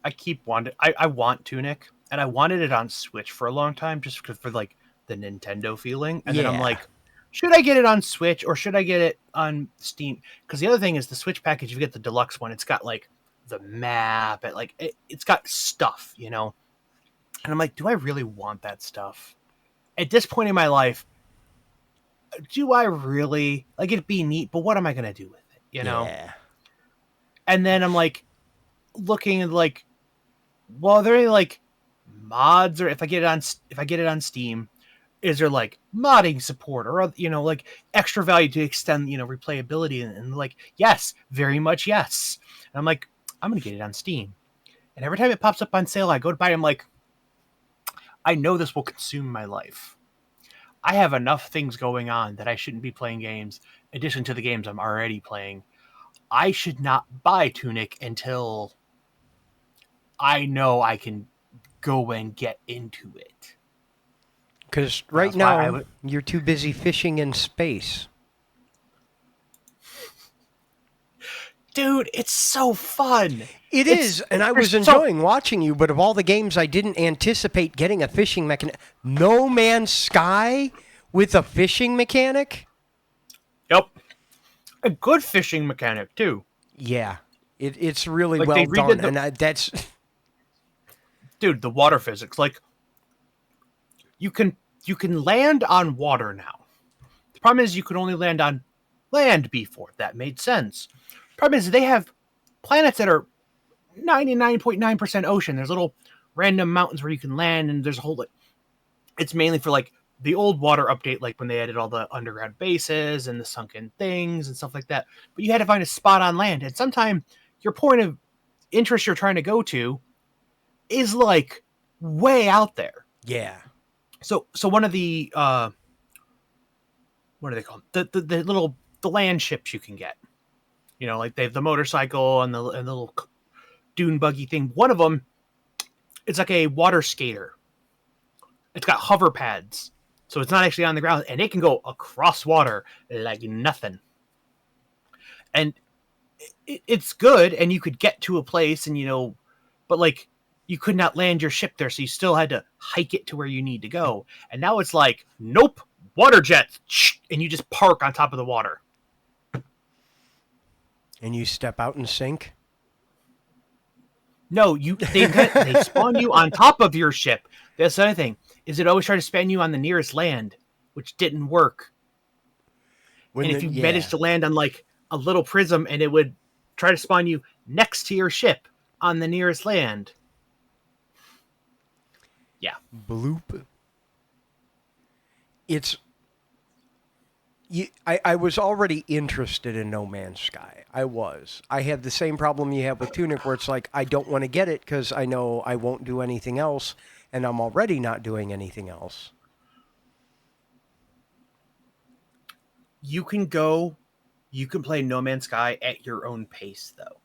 I want Tunic, and I wanted it on Switch for a long time, just for the Nintendo feeling. And then I'm like, should I get it on Switch or should I get it on Steam? Because the other thing is the Switch package, if you get the deluxe one, it's got the map, it's got stuff, And I'm like, do I really want that stuff? At this point in my life, do I really it'd be neat, but what am I gonna do with it? Yeah. And then I'm looking at well, are there any mods, or if I get it on Steam, is there modding support or extra value to extend replayability? And yes, very much yes. And I'm I'm gonna get it on Steam, and every time it pops up on sale, I go to buy it. I'm I know this will consume my life. I have enough things going on that I shouldn't be playing games in addition to the games I'm already playing. I should not buy Tunic until I know I can go and get into it. Because right now, you're too busy fishing in space. Dude, it's so fun. It is, and I was enjoying watching you, but of all the games I didn't anticipate getting a fishing mechanic. No Man's Sky with a fishing mechanic? Yep. A good fishing mechanic, too. Yeah. It's really well done, and that's... Dude, the water physics, you can land on water now. The problem is you could only land on land before. That made sense. The problem is they have planets that are 99.9% ocean. There's little random mountains where you can land, and there's a whole. It's mainly for like the old water update, like when they added all the underground bases and the sunken things and stuff like that. But you had to find a spot on land, and sometimes your point of interest you're trying to go to is like way out there. Yeah. So one of the what are they called? The little the land ships you can get. You know, like they have the motorcycle and the little dune buggy thing. One of them, it's like a water skater. It's got hover pads, so it's not actually on the ground, and it can go across water like nothing. And it's good, and you could get to a place, and but like you could not land your ship there, so you still had to hike it to where you need to go. And now it's like, nope, water jets, and you just park on top of the water. And you step out and sink? No, they spawn you on top of your ship. That's the other thing, is it always try to spawn you on the nearest land, which didn't work. And if you managed to land on like a little prism, and it would try to spawn you next to your ship on the nearest land. Yeah. Bloop. I was already interested in No Man's Sky. I had the same problem you have with Tunic, where it's like, I don't want to get it because I know I won't do anything else, and I'm already not doing anything else. You can play No Man's Sky at your own pace, though.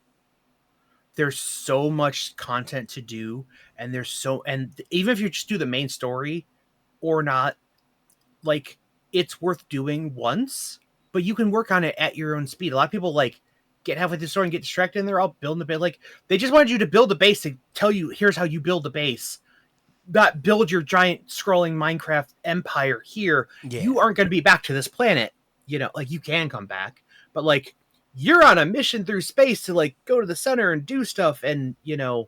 There's so much content to do, and and even if you just do the main story or not, like, it's worth doing once, but you can work on it at your own speed. A lot of people like get halfway through the story and get distracted, and they're all building the base. Like, they just wanted you to build a base to tell you, here's how you build a base. Not build your giant scrolling Minecraft empire here. Yeah. You aren't going to be back to this planet. Like, you can come back, but like, you're on a mission through space to like go to the center and do stuff, and yeah.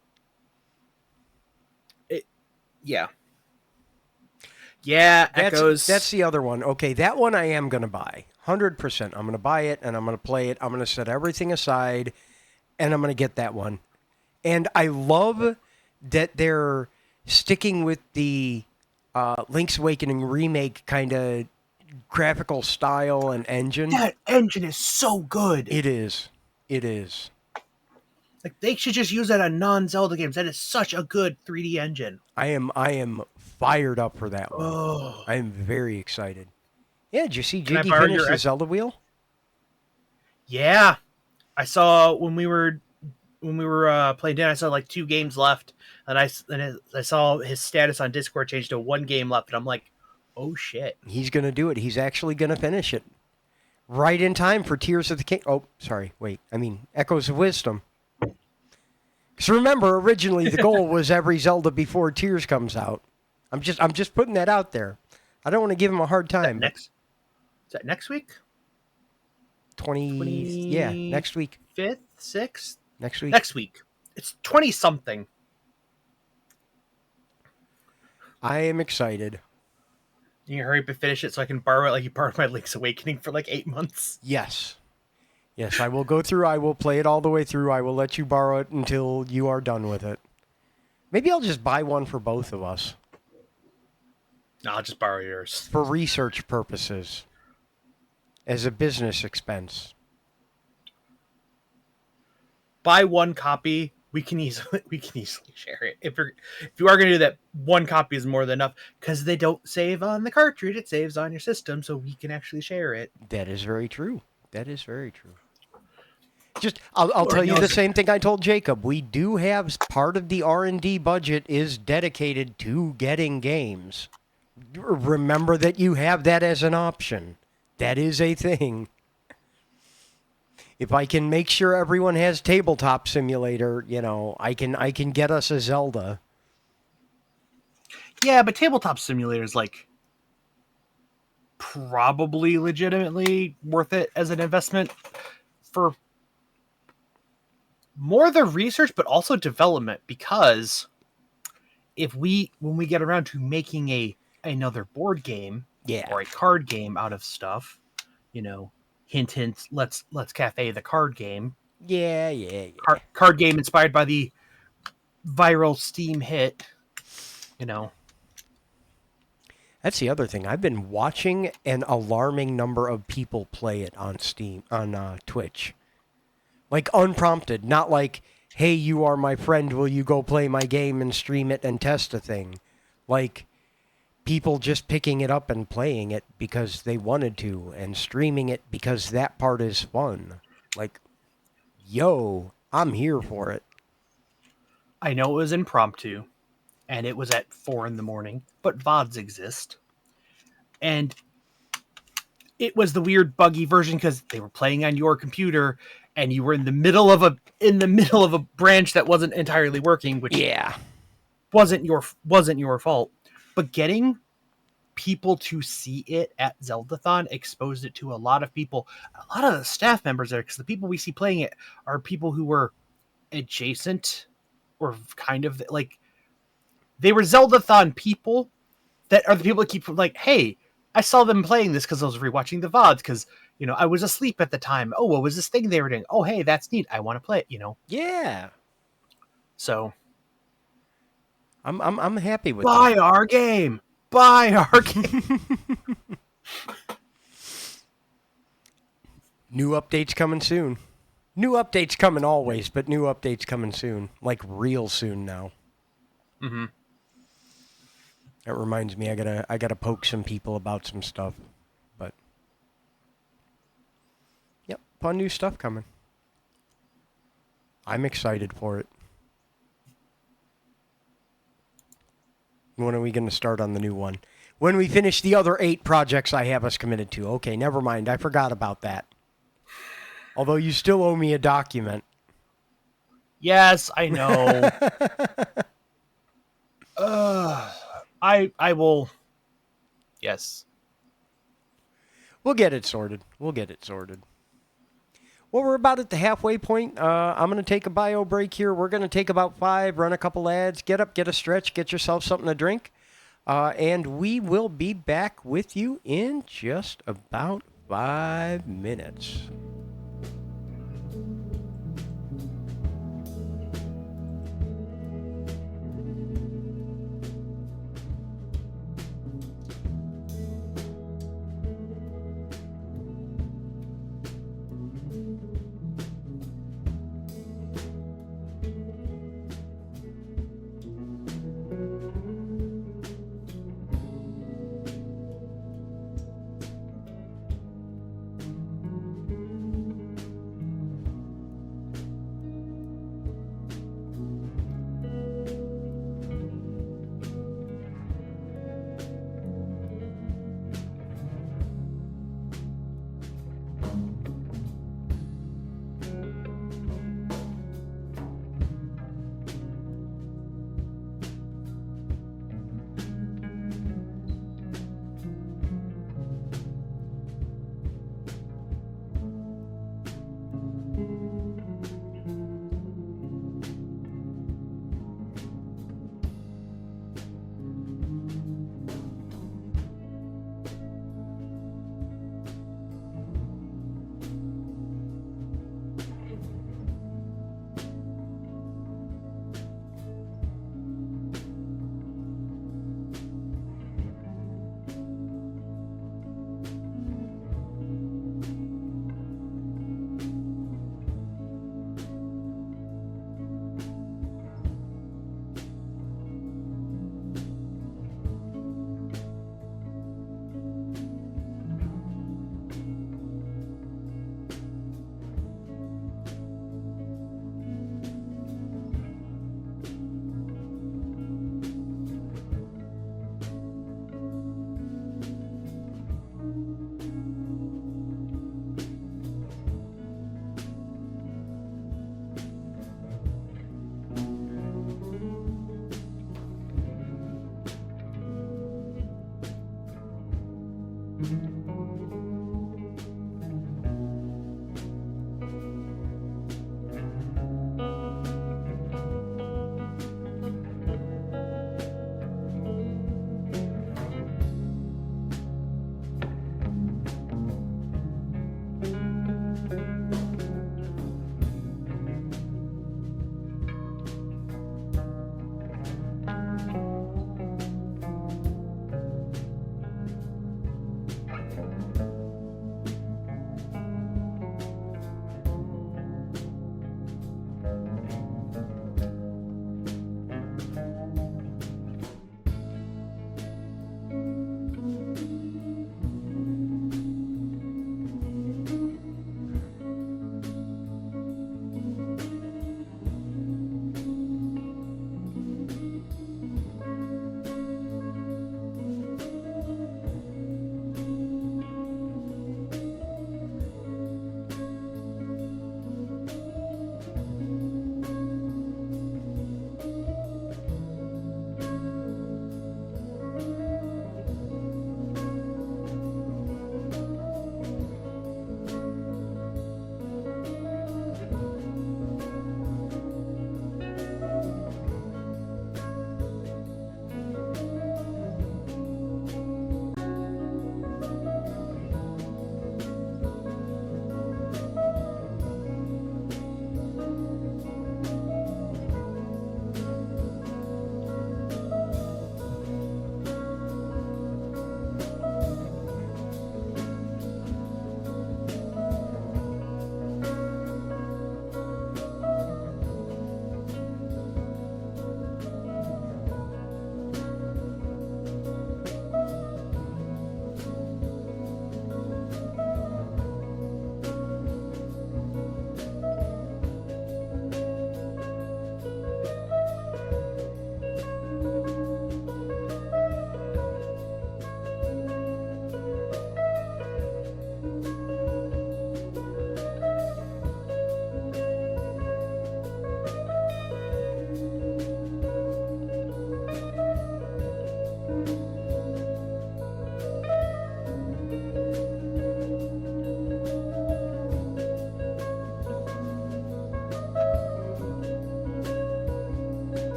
Yeah, Echoes. That's the other one. Okay, that one I am going to buy. 100%. I'm going to buy it, and I'm going to play it. I'm going to set everything aside, and I'm going to get that one. And I love that they're sticking with the Link's Awakening remake kind of graphical style and engine. That engine is so good. It is. Like, they should just use that on non-Zelda games. That is such a good 3D engine. I am fired up for that one. Oh. I am very excited. Yeah, did you see Can I Jiggy borrow finish your the Zelda wheel? Yeah. I saw when we were playing dinner, I saw like 2 games left, and I saw his status on Discord change to 1 game left, and I'm like, oh shit. He's going to do it. He's actually going to finish it. Right in time for Tears of the King. Oh, sorry. Wait. I mean, Echoes of Wisdom. Because remember, originally the goal was every Zelda before Tears comes out. I'm just putting that out there. I don't want to give him a hard time. Is that next week? 20 yeah, next week. 5th, 6th? Next week. Next week. It's 20 something. I am excited. You can hurry up and finish it so I can borrow it like you borrowed my Link's Awakening for like 8 months. Yes, I will go through. I will play it all the way through. I will let you borrow it until you are done with it. Maybe I'll just buy one for both of us. No, I'll just borrow yours. For research purposes. As a business expense. Buy 1 copy. We can easily share it. If you are going to do that, 1 copy is more than enough, because they don't save on the cartridge; it saves on your system, so we can actually share it. That is very true. Just, I'll tell you the same thing I told Jacob. We do have part of the R&D budget is dedicated to getting games. Remember that you have that as an option. That is a thing. If I can make sure everyone has Tabletop Simulator, I can get us a Zelda. Yeah, but Tabletop Simulator is like probably legitimately worth it as an investment for more the research, but also development, because when we get around to making another board game, or a card game out of stuff, hint, let's cafe the card game, Yeah. Card game inspired by the viral Steam hit. You know, That's the other thing. I've been watching an alarming number of people play it on Twitch. Like unprompted, not like, hey, you are my friend, will you go play my game and stream it and test a thing? Like, people just picking it up and playing it because they wanted to and streaming it because that part is fun. Like, yo, I'm here for it. I know it was impromptu, and it was at 4 a.m, but VODs exist, and it was the weird buggy version because they were playing on your computer, and you were in the middle of a branch that wasn't entirely working, which Yeah. wasn't your fault. But getting people to see it at Zeldathon exposed it to a lot of people, a lot of the staff members there, because the people we see playing it are people who were adjacent or kind of like they were Zeldathon people that are the people that keep like, hey, I saw them playing this because I was rewatching the VODs because I was asleep at the time. Oh, what was this thing they were doing? Oh, hey, that's neat. I want to play it. Yeah. So I'm happy with buy that. our game. Buy our game. New updates coming soon. New updates coming always, but new updates coming soon. Like real soon now. Mm-hmm. That reminds me, I gotta poke some people about some stuff. But yep, fun new stuff coming. I'm excited for it. When are we gonna start on the new one? When we finish the other 8 projects I have us committed to. Okay, never mind. I forgot about that. Although you still owe me a document. Yes, I know. I will. Yes. We'll get it sorted. Well, we're about at the halfway point. I'm going to take a bio break here. We're going to take about 5, run a couple ads, get up, get a stretch, get yourself something to drink. And we will be back with you in just about 5 minutes.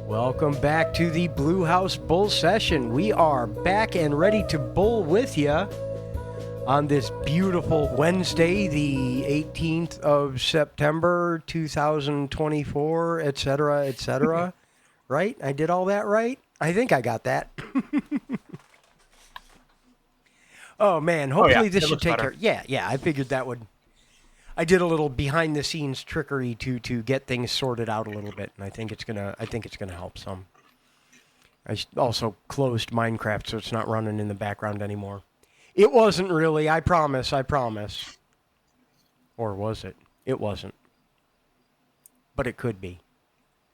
Welcome back to the Blue House Bull Session. We are back and ready to bull with you on this beautiful Wednesday, the 18th of September, 2024, etc., etc. Right? I did all that right? I think I got that. Oh, man. Hopefully this it should looks take better. care. Yeah, I figured that would. I did a little behind-the-scenes trickery to get things sorted out a little bit, and I think it's gonna help some. I also closed Minecraft, so it's not running in the background anymore. It wasn't really. I promise. Or was it? It wasn't. But it could be.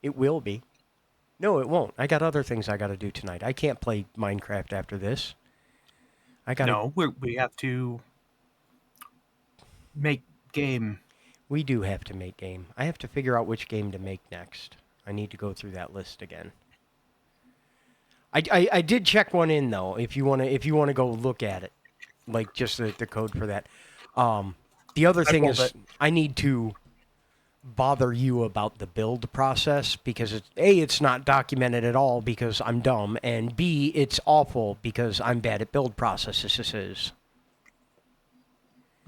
It will be. No, it won't. I got other things I got to do tonight. I can't play Minecraft after this. I got to. No, we have to make game. We do have to make game. I have to figure out which game to make next. I need to go through that list again. I did check one in though. If you wanna go look at it, like just the code for that. The other thing pulled is it. I need to bother you about the build process because it's not documented at all because I'm dumb, and B, it's awful because I'm bad at build processes.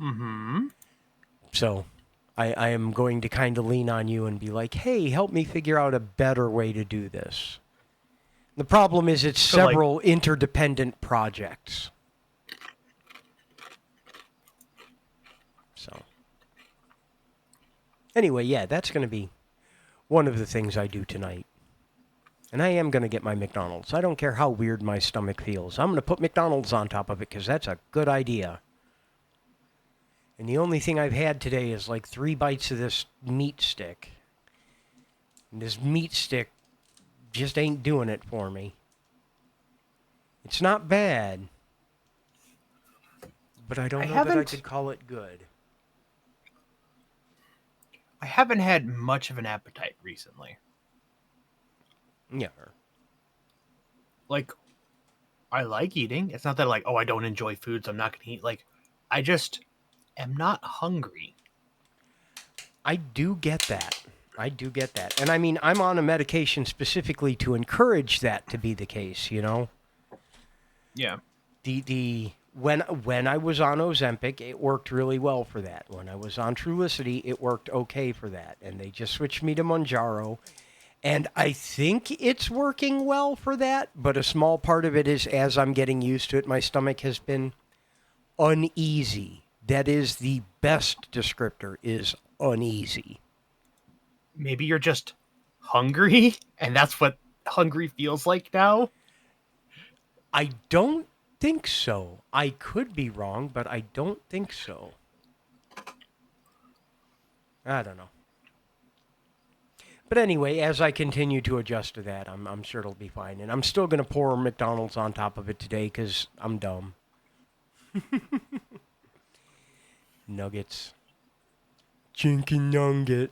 Mm-hmm. So I am going to kind of lean on you and be like, hey, help me figure out a better way to do this. The problem is it's So, like- several interdependent projects. So, anyway, yeah, that's going to be one of the things I do tonight. And I am going to get my McDonald's. I don't care how weird my stomach feels. I'm going to put McDonald's on top of it because that's a good idea. And the only thing I've had today is like 3 bites of this meat stick. And this meat stick just ain't doing it for me. It's not bad. But I don't know that I haven't- could call it good. I haven't had much of an appetite recently. Yeah. Like, I like eating. It's not that like, oh, I don't enjoy food, so I'm not going to eat. Like, I just am not hungry. I do get that. And I mean, I'm on a medication specifically to encourage that to be the case, you know? Yeah. When I was on Ozempic, it worked really well for that. When I was on Trulicity, it worked okay for that. And they just switched me to Mounjaro. And I think it's working well for that, but a small part of it is as I'm getting used to it, my stomach has been uneasy. That is the best descriptor, is uneasy. Maybe you're just hungry, and that's what hungry feels like now. I don't think so. I could be wrong, but I don't think so. I don't know. But anyway, as I continue to adjust to that, I'm sure it'll be fine. And I'm still going to pour McDonald's on top of it today because I'm dumb. Nuggets. Chicken nugget.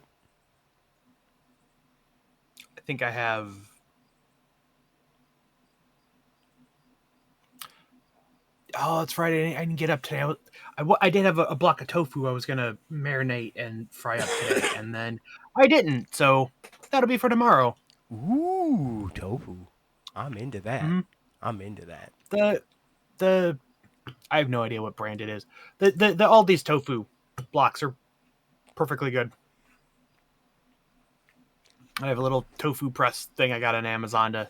I think I have. Oh, it's Friday. I didn't get up today. I did have a block of tofu I was going to marinate and fry up today, and then I didn't. So that'll be for tomorrow. Ooh, tofu. I'm into that. Mhm. I'm into that. The I have no idea what brand it is. The all these tofu blocks are perfectly good. I have a little tofu press thing I got on Amazon to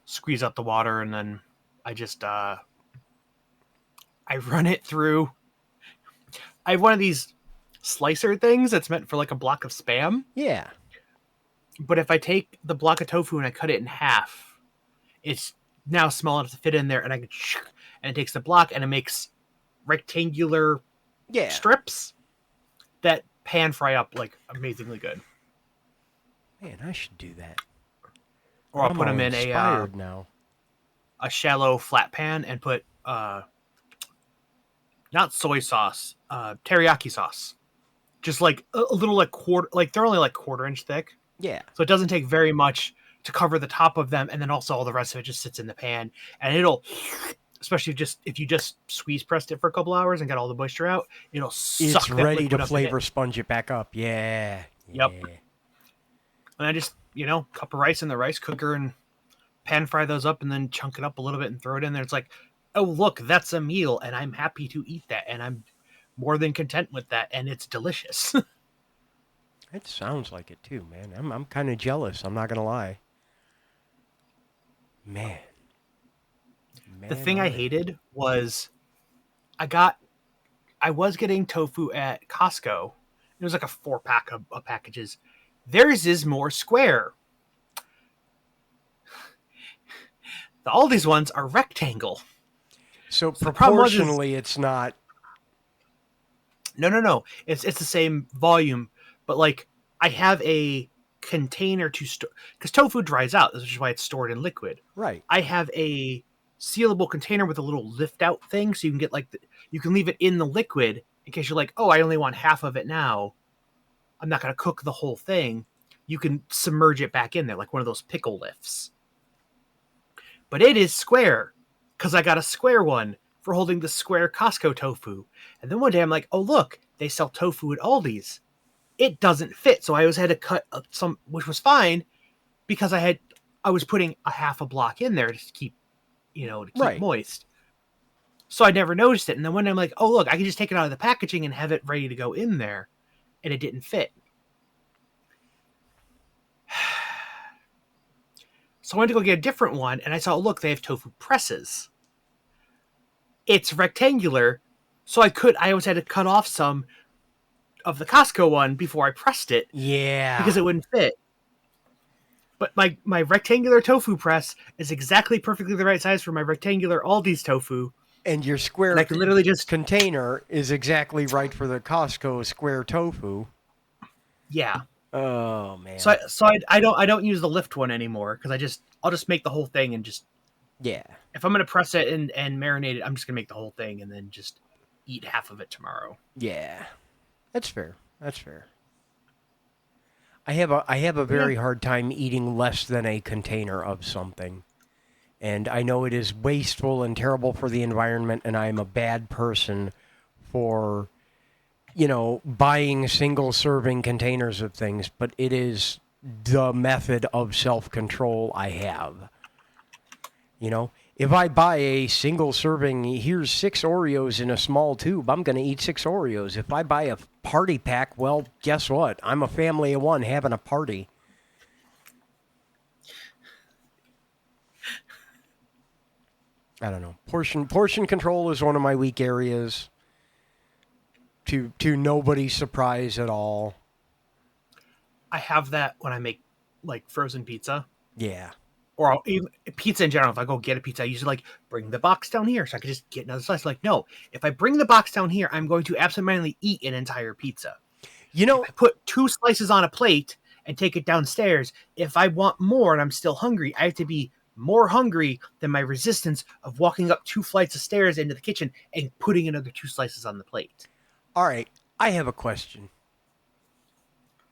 squeeze out the water, and then I just I run it through. I have one of these slicer things that's meant for like a block of Spam. Yeah. But if I take the block of tofu and I cut it in half, it's now small enough to fit in there, and I can and it takes the block and it makes rectangular Yeah. strips that pan fry up like amazingly good. Man, I should do that. Or I'll I'm put all them in inspired now. a shallow flat pan and put not soy sauce, teriyaki sauce. Just like a little like quarter, like they're only like 1/4 inch thick. Yeah. So it doesn't take very much to cover the top of them, and then also all the rest of it just sits in the pan, and it'll, especially if you just squeeze pressed it for a couple hours and got all the moisture out, it'll suck It's that ready liquid to up in flavor it. sponge it back up. Yeah. Yep. Yeah. And I just cup of rice in the rice cooker and pan fry those up and then chunk it up a little bit and throw it in there. It's like, oh, look, that's a meal and I'm happy to eat that. And I'm more than content with that. And it's delicious. It sounds like it too, man. I'm kind of jealous. I'm not gonna lie. Man, The man, thing oh I man. hated was I was getting tofu at Costco. It was like a 4-pack of packages. Theirs is more square. The Aldi's ones are rectangle. So So the problem was is proportionally, it's not. no. It's the same volume, but like I have a container to store because tofu dries out. This is why it's stored in liquid. Right. I have a sealable container with a little lift out thing, so you can get you can leave it in the liquid in case you're like, oh, I only want half of it now. I'm not gonna cook the whole thing. You can submerge it back in there like one of those pickle lifts. But it is square because I got a square one for holding the square Costco tofu. And then one day I'm like, oh look, they sell tofu at Aldi's. It doesn't fit, so I always had to cut some, which was fine because I was putting a half a block in there to keep Right. moist. So I never noticed it. And then one day I'm like, oh look, I can just take it out of the packaging and have it ready to go in there, and it didn't fit. So I went to go get a different one, and I saw, look, they have tofu presses. It's rectangular, so I always had to cut off some of the Costco one before I pressed it because Yeah. it wouldn't fit. But my rectangular tofu press is exactly perfectly the right size for my rectangular Aldi's tofu, And your and I square can literally just container is exactly right for the Costco square tofu. yeah. Oh man. So I don't use the lift one anymore because I'll just make the whole thing and just Yeah. if I'm gonna press it and marinate it, I'm just gonna make the whole thing and then just eat half of it tomorrow. Yeah. That's fair. That's fair. I have a But yeah, very hard time eating less than a container of something. And I know it is wasteful and terrible for the environment, and I'm a bad person for, buying single serving containers of things, but it is the method of self control I have. If I buy a single serving, here's 6 Oreos in a small tube, I'm going to eat 6 Oreos. If I buy a party pack, well, guess what? I'm a family of one having a party. I don't know. Portion control is one of my weak areas. To nobody's surprise at all. I have that when I make like frozen pizza. Yeah. Or even pizza in general. If I go get a pizza, I usually like bring the box down here so I can just get another slice. Like, no, if I bring the box down here, I'm going to absentmindedly eat an entire pizza. You If know, I put 2 slices on a plate and take it downstairs, if I want more and I'm still hungry, I have to be more hungry than my resistance of walking up 2 flights of stairs into the kitchen and putting another 2 slices on the plate. all right, I have a question.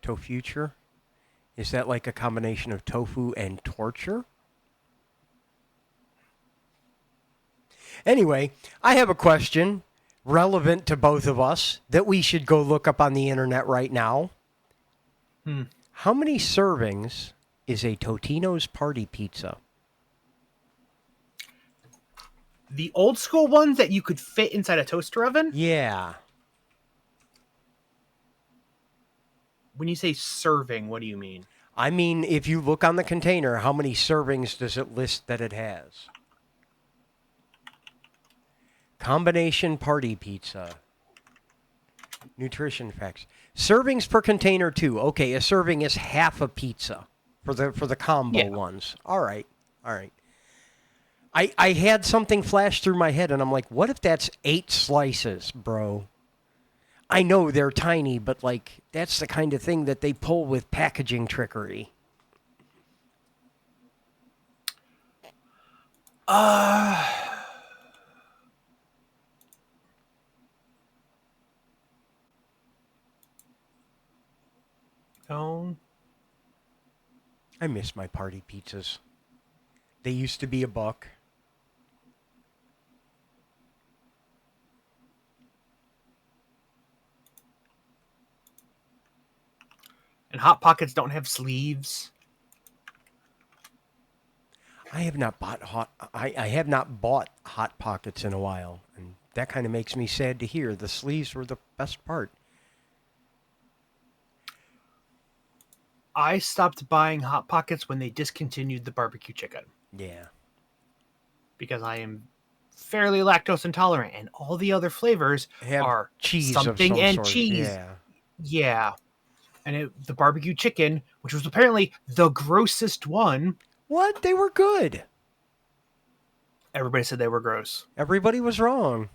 Tofuture? Is that like a combination of tofu and torture? Anyway, I have a question relevant to both of us that we should go look up on the internet right now. Hmm. How many servings is a Totino's party pizza? The old school ones that you could fit inside a toaster oven? Yeah. When you say serving, what do you mean? I mean, if you look on the container, how many servings does it list that it has? Combination party pizza. Nutrition facts. Servings per container too. Okay, a serving is half a pizza for the combo Yeah. ones. All right. All right. I had something flash through my head and I'm like, what if that's 8 slices, bro? I know they're tiny, but like that's the kind of thing that they pull with packaging trickery. No. I miss my party pizzas. They used to be $1. And Hot Pockets don't have sleeves. I have not bought I have not bought Hot Pockets in a while, and that kind of makes me sad to hear. The sleeves were the best part. I stopped buying Hot Pockets when they discontinued the barbecue chicken Yeah. because I am fairly lactose intolerant, and all the other flavors Have are cheese of something some and sort. cheese. Yeah. Yeah. And the barbecue chicken, which was apparently the grossest one, What? They were good. everybody said they were gross. Everybody was wrong.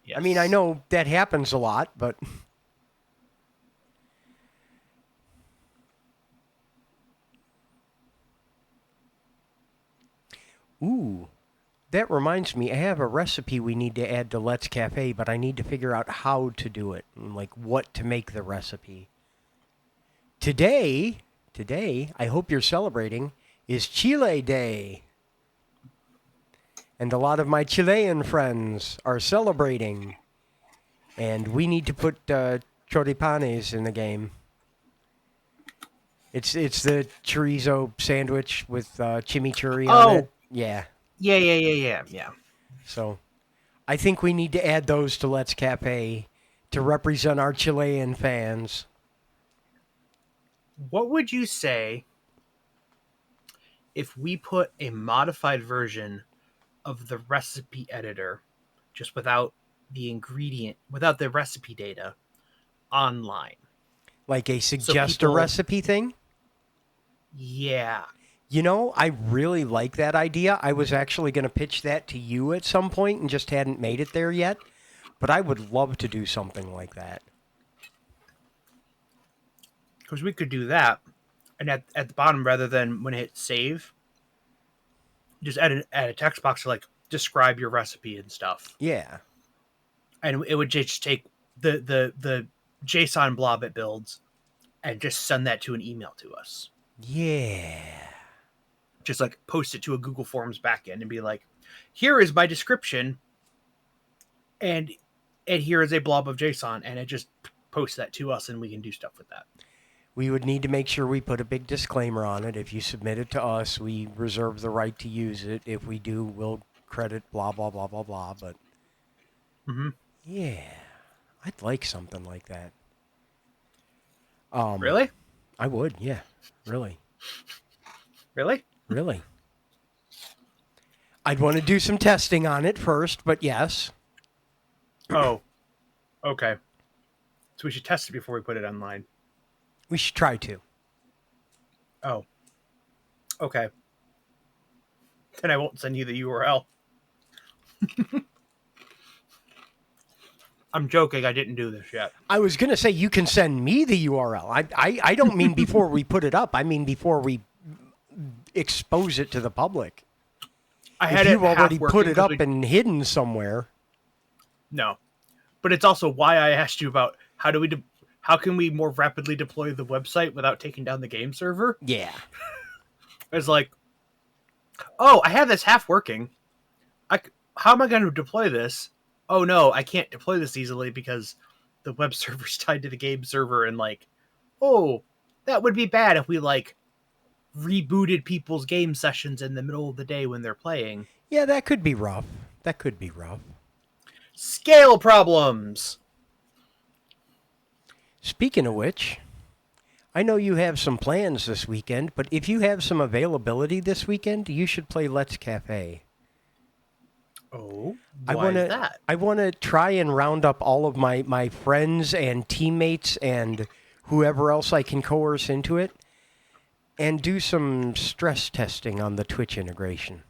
Yes. I mean, I know that happens a lot, but ooh, that reminds me. I have a recipe we need to add to Let's Cafe, but I need to figure out how to do it and like what to make the recipe. Today, I hope you're celebrating, is Chile Day. And a lot of my Chilean friends are celebrating. And we need to put choripanes in the game. It's the chorizo sandwich with chimichurri on it. Oh, Yeah. yeah. So I think we need to add those to Let's Cafe to represent our Chilean fans. What would you say if we put a modified version of the recipe editor, just without the recipe data, online? Like a So suggest a people, recipe thing? yeah, You know, I really like that idea. I was actually going to pitch that to you at some point and just hadn't made it there yet. But I would love to do something like that. because we could do that, and at the bottom, rather than when it hit save, just add a text box to like describe your recipe and stuff, Yeah. and it would just take the JSON blob it builds and just send that to an email to us. Yeah. Just like post it to a Google Forms backend and be like, here is my description, and here is a blob of JSON, and it just posts that to us, and we can do stuff with that. We would need to make sure we put a big disclaimer on it. If you submit it to us, we reserve the right to use it. If we do, we'll credit blah, blah, blah, blah, blah. But Mm-hmm. yeah, I'd like something like that. Really? I would, yeah. Really. Really? Really. I'd want to do some testing on it first, but yes. Oh, okay. So we should test it before we put it online. We should try to. Oh, okay. Then I won't send you the URL. I'm joking. I didn't do this yet. I was going to say you can send me the URL. I don't mean before we put it up. I mean before we expose it to the public. I had If you've it already half put working it 'cause up and hidden somewhere. No, but it's also why I asked you about how can we more rapidly deploy the website without taking down the game server? Yeah. It's like, oh, I have this half working. How am I going to deploy this? Oh no, I can't deploy this easily because the web server's tied to the game server, and like, oh, that would be bad if we like rebooted people's game sessions in the middle of the day when they're playing. Yeah, that could be rough. That could be rough. Scale problems. Speaking of which, I know you have some plans this weekend, but if you have some availability this weekend, you should play Let's Cafe. Oh, I why want is to. that? I want to try and round up all of my friends and teammates and whoever else I can coerce into it, and do some stress testing on the Twitch integration.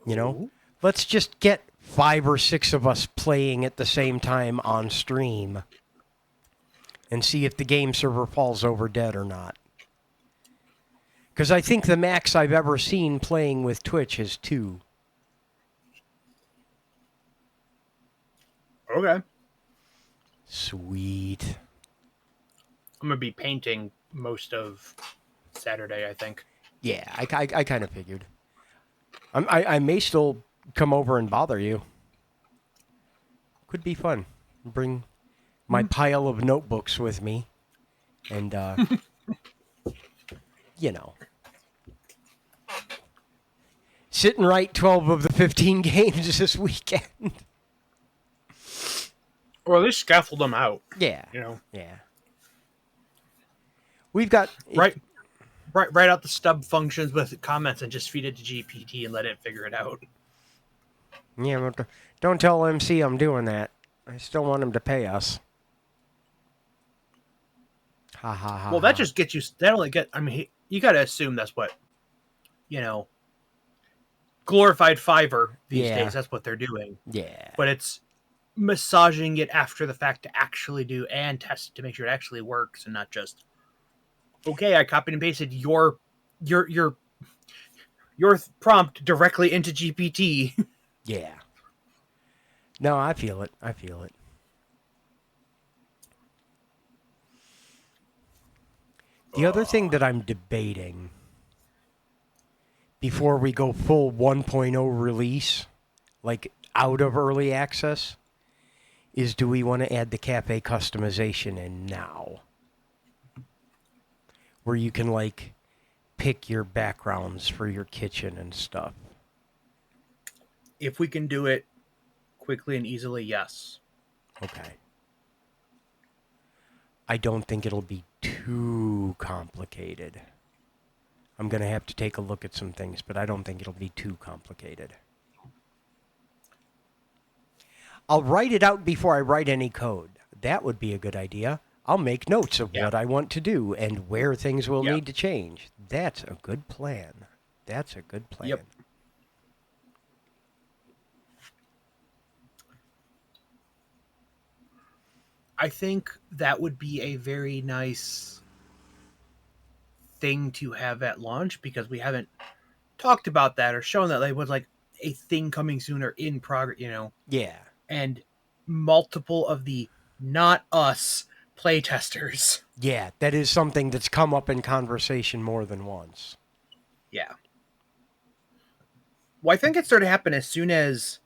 You know, Ooh. let's just get 5 or 6 of us playing at the same time on stream, and see if the game server falls over dead or not. Because I think the max I've ever seen playing with Twitch is 2. Okay. Sweet. I'm gonna be painting most of Saturday, I think. Yeah, I kind of figured. I may still come over and bother you. Could be fun. Bring my pile of notebooks with me. And you know, sit and write 12 of the 15 games this weekend. Or at least scaffold them out. Yeah. You know, Yeah. We've got write out the stub functions with comments and just feed it to GPT and let it figure it out. Yeah, but don't tell MC I'm doing that. I still want him to pay us. Ha ha ha. Well, that just gets you. That only get. I mean, you got to assume that's what, you know, glorified Fiverr these days. That's what they're doing. Yeah. But it's massaging it after the fact to actually do and test to make sure it actually works and not just. Okay, I copied and pasted your prompt directly into GPT. Yeah. No, I feel it. I feel it. The other thing that I'm debating before we go full 1.0 release, like out of early access, is do we want to add the cafe customization in now? Where you can like pick your backgrounds for your kitchen and stuff. If we can do it quickly and easily, yes. Okay. I don't think it'll be too complicated. I'm going to have to take a look at some things, but I don't think it'll be too complicated. I'll write it out before I write any code. That would be a good idea. I'll make notes of what I want to do and where things will need to change. That's a good plan. That's a good plan. Yep. I think that would be a very nice thing to have at launch because we haven't talked about that or shown that like was like a thing coming soon or in progress, you know. Yeah. And multiple of the not us play testers. Yeah, that is something that's come up in conversation more than once. Yeah. Well, I think it started to happen as soon as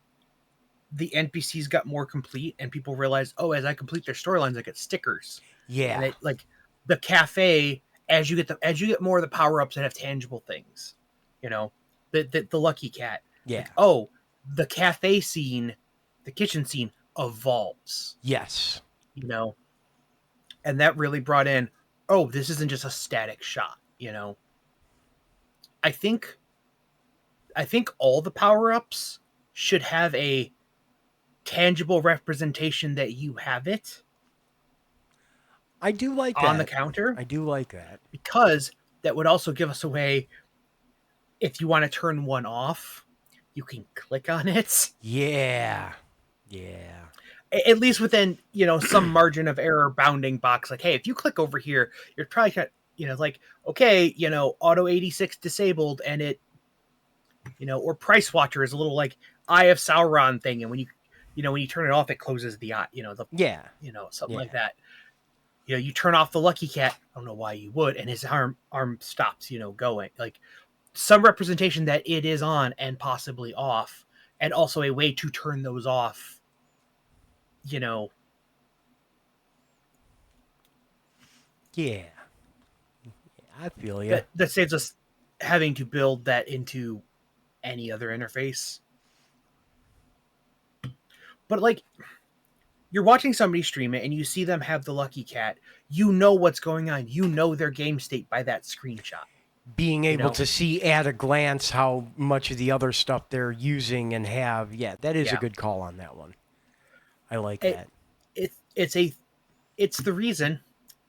the NPCs got more complete and people realized, oh, as I complete their storylines, I get stickers. Yeah. And like the cafe, as you get more of the power-ups that have tangible things, you know, the lucky cat. Yeah. Like, oh, the cafe scene, the kitchen scene evolves. Yes. You know, and that really brought in, oh, this isn't just a static shot, you know. I think all the power-ups should have a tangible representation that you have it. I do like that. On the counter. I do like that. Because that would also give us a way, if you want to turn one off, you can click on it. Yeah. Yeah. At least within, you know, some margin of error bounding box. Like, hey, if you click over here, you're probably going to, you know, like, okay, you know, Auto 86 disabled and it, you know, or Price Watcher is a little like Eye of Sauron thing. And when you turn it off, it closes the eye, you know, you know, something like that. You know, you turn off the lucky cat. I don't know why you would. And his arm stops, you know, going like some representation that it is on and possibly off. And also a way to turn those off. You know. Yeah. I feel you. That saves us having to build that into any other interface. But like, you're watching somebody stream it and you see them have the lucky cat. You know what's going on. You know their game state by that screenshot. Being able to see at a glance how much of the other stuff they're using and have. Yeah, that is a good call on that one. I like that. It's the reason.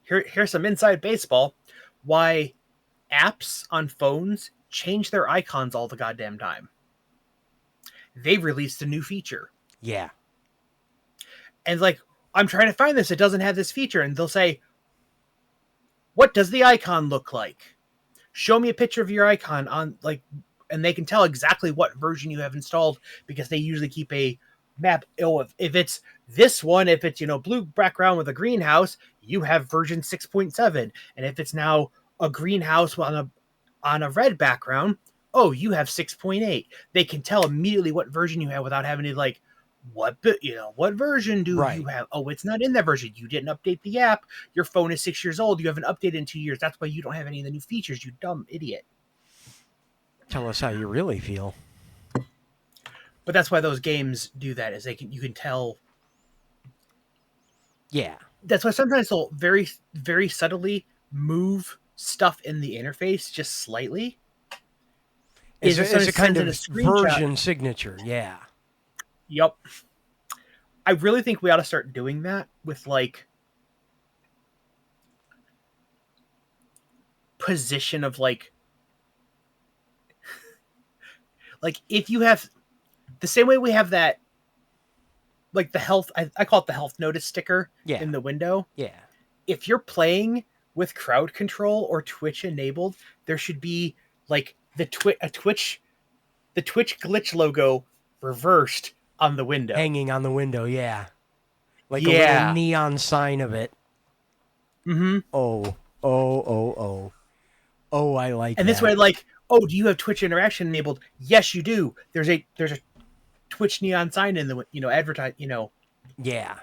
Here's some inside baseball. Why apps on phones change their icons all the goddamn time. They released a new feature. Yeah. And like, I'm trying to find this. It doesn't have this feature. And they'll say, what does the icon look like? Show me a picture of your icon on like, and they can tell exactly what version you have installed because they usually keep a map. Oh, if it's this one, if it's, you know, blue background with a greenhouse, you have version 6.7. And if it's now a greenhouse on a red background, oh, you have 6.8. They can tell immediately what version you have without having to like, what version do Right. you have? Oh, it's not in that version. You didn't update the app. Your phone is 6 years old. You haven't updated in 2 years. That's why you don't have any of the new features, you dumb idiot. Tell us how you really feel. But that's why those games do that, is you can tell. Yeah. That's why sometimes they'll very, very subtly move stuff in the interface just slightly. It's If a kind sends in of a screenshot. version signature. Yeah. Yep. I really think we ought to start doing that with like position of like if you have the same way we have that, like the health, I call it the health notice sticker Yeah. in the window. Yeah. If you're playing with crowd control or Twitch enabled, there should be like the Twitch glitch logo reversed on the window. Hanging on the window. Yeah. Like a Yeah. little neon sign of it. Mm-hmm. Oh. Oh. Oh. Oh. Oh, I like And that. this way, like, oh, do you have Twitch interaction enabled? Yes, you do. There's a Twitch neon sign in the advertise. Yeah.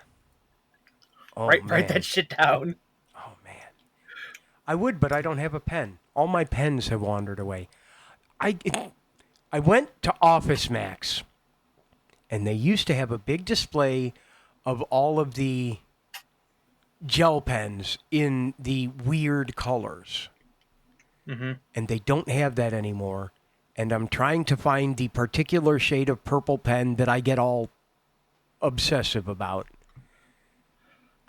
Oh, Write man. that shit down. Oh, man. I would, but I don't have a pen. All my pens have wandered away. I went to Office Max, and they used to have a big display of all of the gel pens in the weird colors. Mm-hmm. And they don't have that anymore. And I'm trying to find the particular shade of purple pen that I get all obsessive about.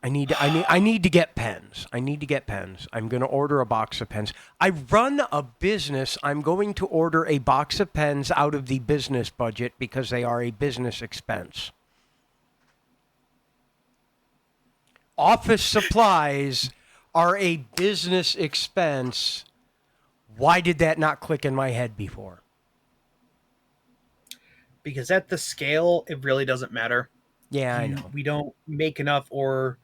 I need to get pens. I need to get pens. I'm going to order a box of pens. I run a business. I'm going to order a box of pens out of the business budget because they are a business expense. Office supplies are a business expense. Why did that not click in my head before? Because at the scale, it really doesn't matter. Yeah, I know. We don't make enough or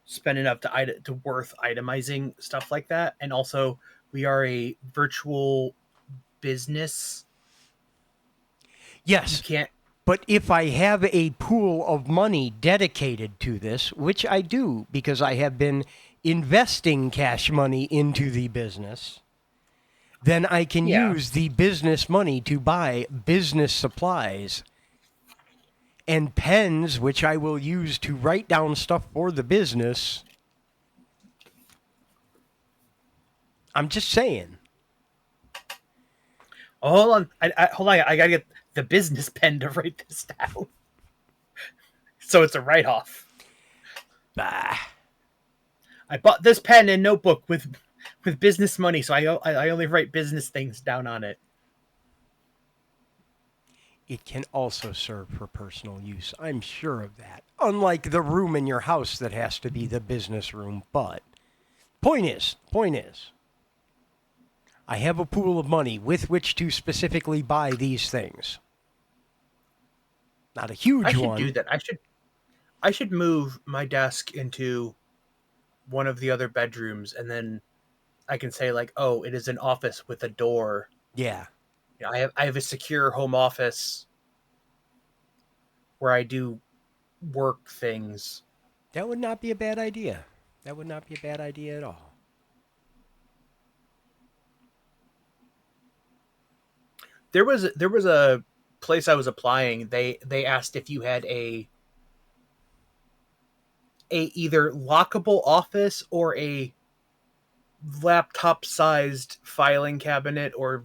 spend enough to worth itemizing stuff like that. And also, we are a virtual business. Yes. You can't. But if I have a pool of money dedicated to this, which I do because I have been investing cash money into the business, then I can use the business money to buy business supplies and pens, which I will use to write down stuff for the business. I'm just saying. Oh, hold on. Hold on. I gotta get the business pen to write this down. So it's a write-off. Bah. I bought this pen and notebook with business money, so I only write business things down on it. It can also serve for personal use. I'm sure of that. Unlike the room in your house that has to be the business room. But point is, I have a pool of money with which to specifically buy these things. Not a huge one. I should do that. I should move my desk into one of the other bedrooms, and then I can say like, oh, it is an office with a door. Yeah. I have a secure home office where I do work things. That would not be a bad idea. That would not be a bad idea at all. There was a place I was applying. They asked if you had a either lockable office or a laptop sized filing cabinet or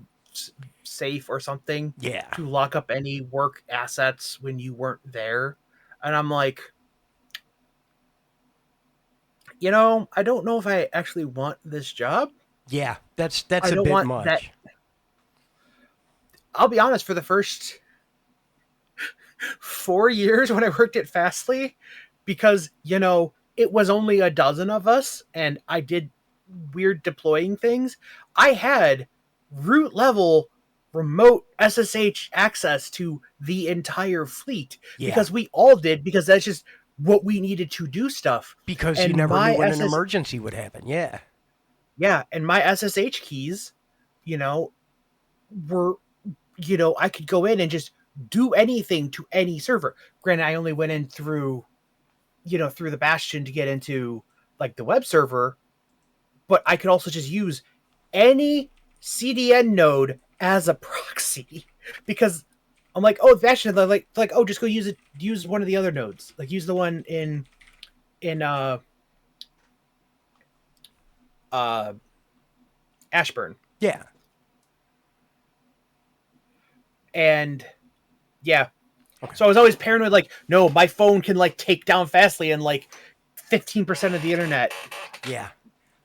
safe or something to lock up any work assets when you weren't there. And I'm like, I don't know if I actually want this job. Yeah, that's a bit much. That. I'll be honest, for the first 4 years when I worked at Fastly, because, it was only a dozen of us and I did weird deploying things, I had root level remote SSH access to the entire fleet because we all did, because that's just what we needed to do stuff. Because you never knew when an emergency would happen. Yeah. Yeah. And my SSH keys, were, I could go in and just do anything to any server. Granted, I only went in through, through the Bastion to get into like the web server, but I could also just use any CDN node as a proxy because I'm like, oh, Bastion, they're like, oh, just go use one of the other nodes, like use the one in uh Ashburn. Yeah. And yeah. Okay. So I was always paranoid, like, no, my phone can like take down Fastly and like 15% of the internet. Yeah.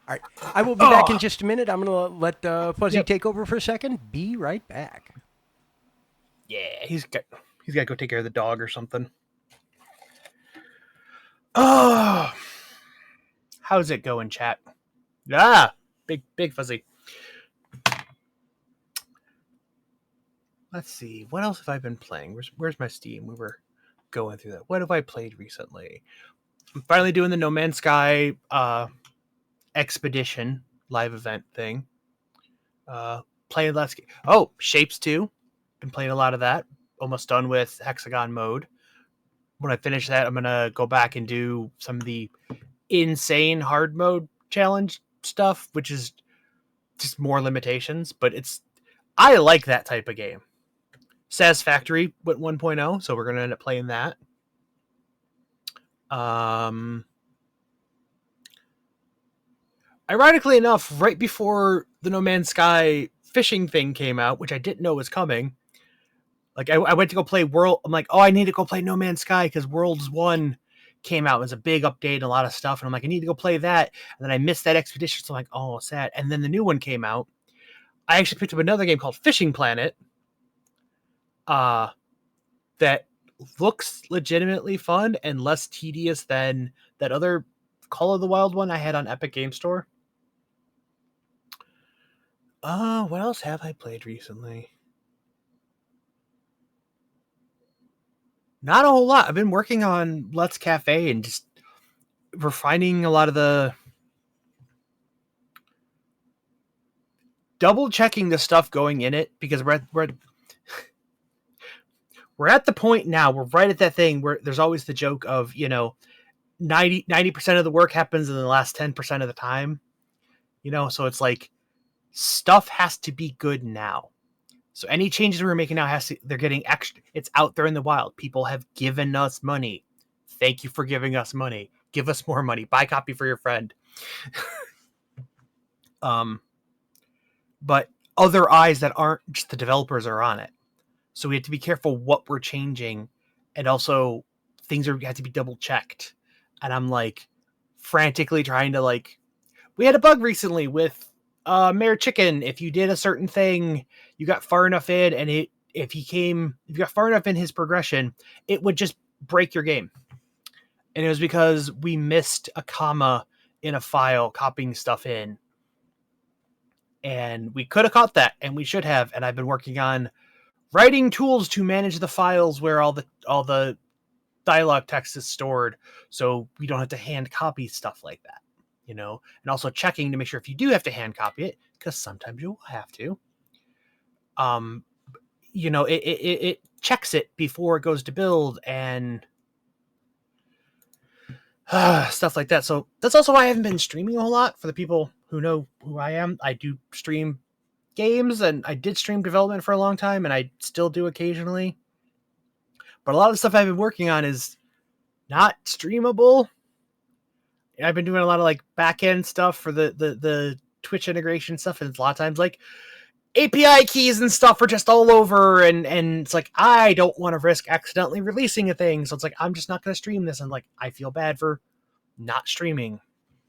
All right. I will be back in just a minute. I'm going to let Fuzzy take over for a second. Be right back. Yeah, he's got to go take care of the dog or something. Oh, how's it going, chat? Ah, big Fuzzy. Let's see. What else have I been playing? Where's my Steam? We were going through that. What have I played recently? I'm finally doing the No Man's Sky Expedition live event thing. Playing last game. Oh, Shapes 2. Been playing a lot of that. Almost done with Hexagon mode. When I finish that, I'm going to go back and do some of the insane hard mode challenge stuff, which is just more limitations, but I like that type of game. Satisfactory went 1.0, so we're going to end up playing that. Ironically enough, right before the No Man's Sky fishing thing came out, which I didn't know was coming, like I went to go play World. I'm like, oh, I need to go play No Man's Sky because Worlds 1 came out. It was a big update and a lot of stuff. And I'm like, I need to go play that. And then I missed that expedition. So I'm like, oh, sad. And then the new one came out. I actually picked up another game called Fishing Planet. That looks legitimately fun and less tedious than that other Call of the Wild one I had on Epic Game Store. What else have I played recently? Not a whole lot. I've been working on Let's Cafe and just refining a lot of the double checking the stuff going in it because we're at the point now. We're right at that thing where there's always the joke of, 90% of the work happens in the last 10% of the time, so it's like stuff has to be good now. So any changes we're making now they're getting extra. It's out there in the wild. People have given us money. Thank you for giving us money. Give us more money. Buy a copy for your friend. But other eyes that aren't just the developers are on it. So we have to be careful what we're changing. And also things have to be double checked. And I'm like frantically trying to we had a bug recently with Mayor Chicken. If you did a certain thing, you got far enough in and if you got far enough in his progression, it would just break your game. And it was because we missed a comma in a file copying stuff in. And we could have caught that and we should have. And I've been working on writing tools to manage the files where all the dialogue text is stored, so we don't have to hand copy stuff like that, and also checking to make sure if you do have to hand copy it, because sometimes you will have to, it checks it before it goes to build and stuff like that. So that's also why I haven't been streaming a whole lot. For the people who know who I am, I do stream games and I did stream development for a long time and I still do occasionally. But a lot of the stuff I've been working on is not streamable. I've been doing a lot of back end stuff for the Twitch integration stuff, and a lot of times API keys and stuff are just all over, and it's I don't want to risk accidentally releasing a thing, so it's I'm just not going to stream this, and I feel bad for not streaming.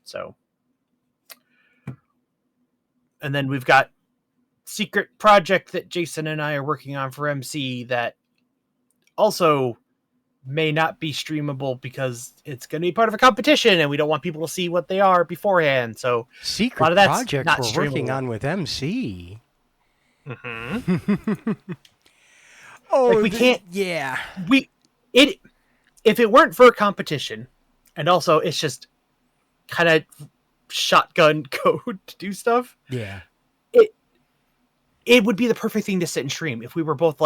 So, and then we've got secret project that Jason and I are working on for MC that also may not be streamable because it's going to be part of a competition and we don't want people to see what they are beforehand. So secret a lot of that's project not we're streamable. Working on with MC. Mm-hmm. Oh, we can't. Yeah. If it weren't for a competition, and also it's just kind of shotgun code to do stuff. Yeah. It would be the perfect thing to sit and stream if we were both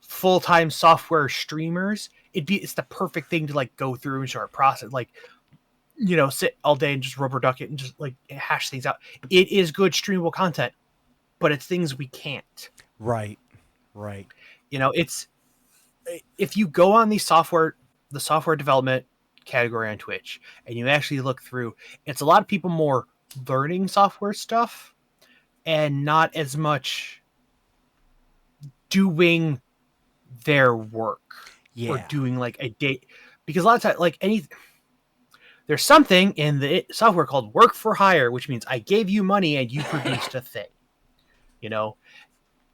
full-time software streamers, it's the perfect thing to like go through and start process, like, sit all day and just rubber duck it and just like hash things out. It is good streamable content, but it's things we can't. Right. Right. It's, if you go on the software development category on Twitch and you actually look through, it's a lot of people more learning software stuff and not as much doing their work or Yeah. doing like a date, because a lot of times, like, there's something in the software called work for hire, which means I gave you money and you produced a thing.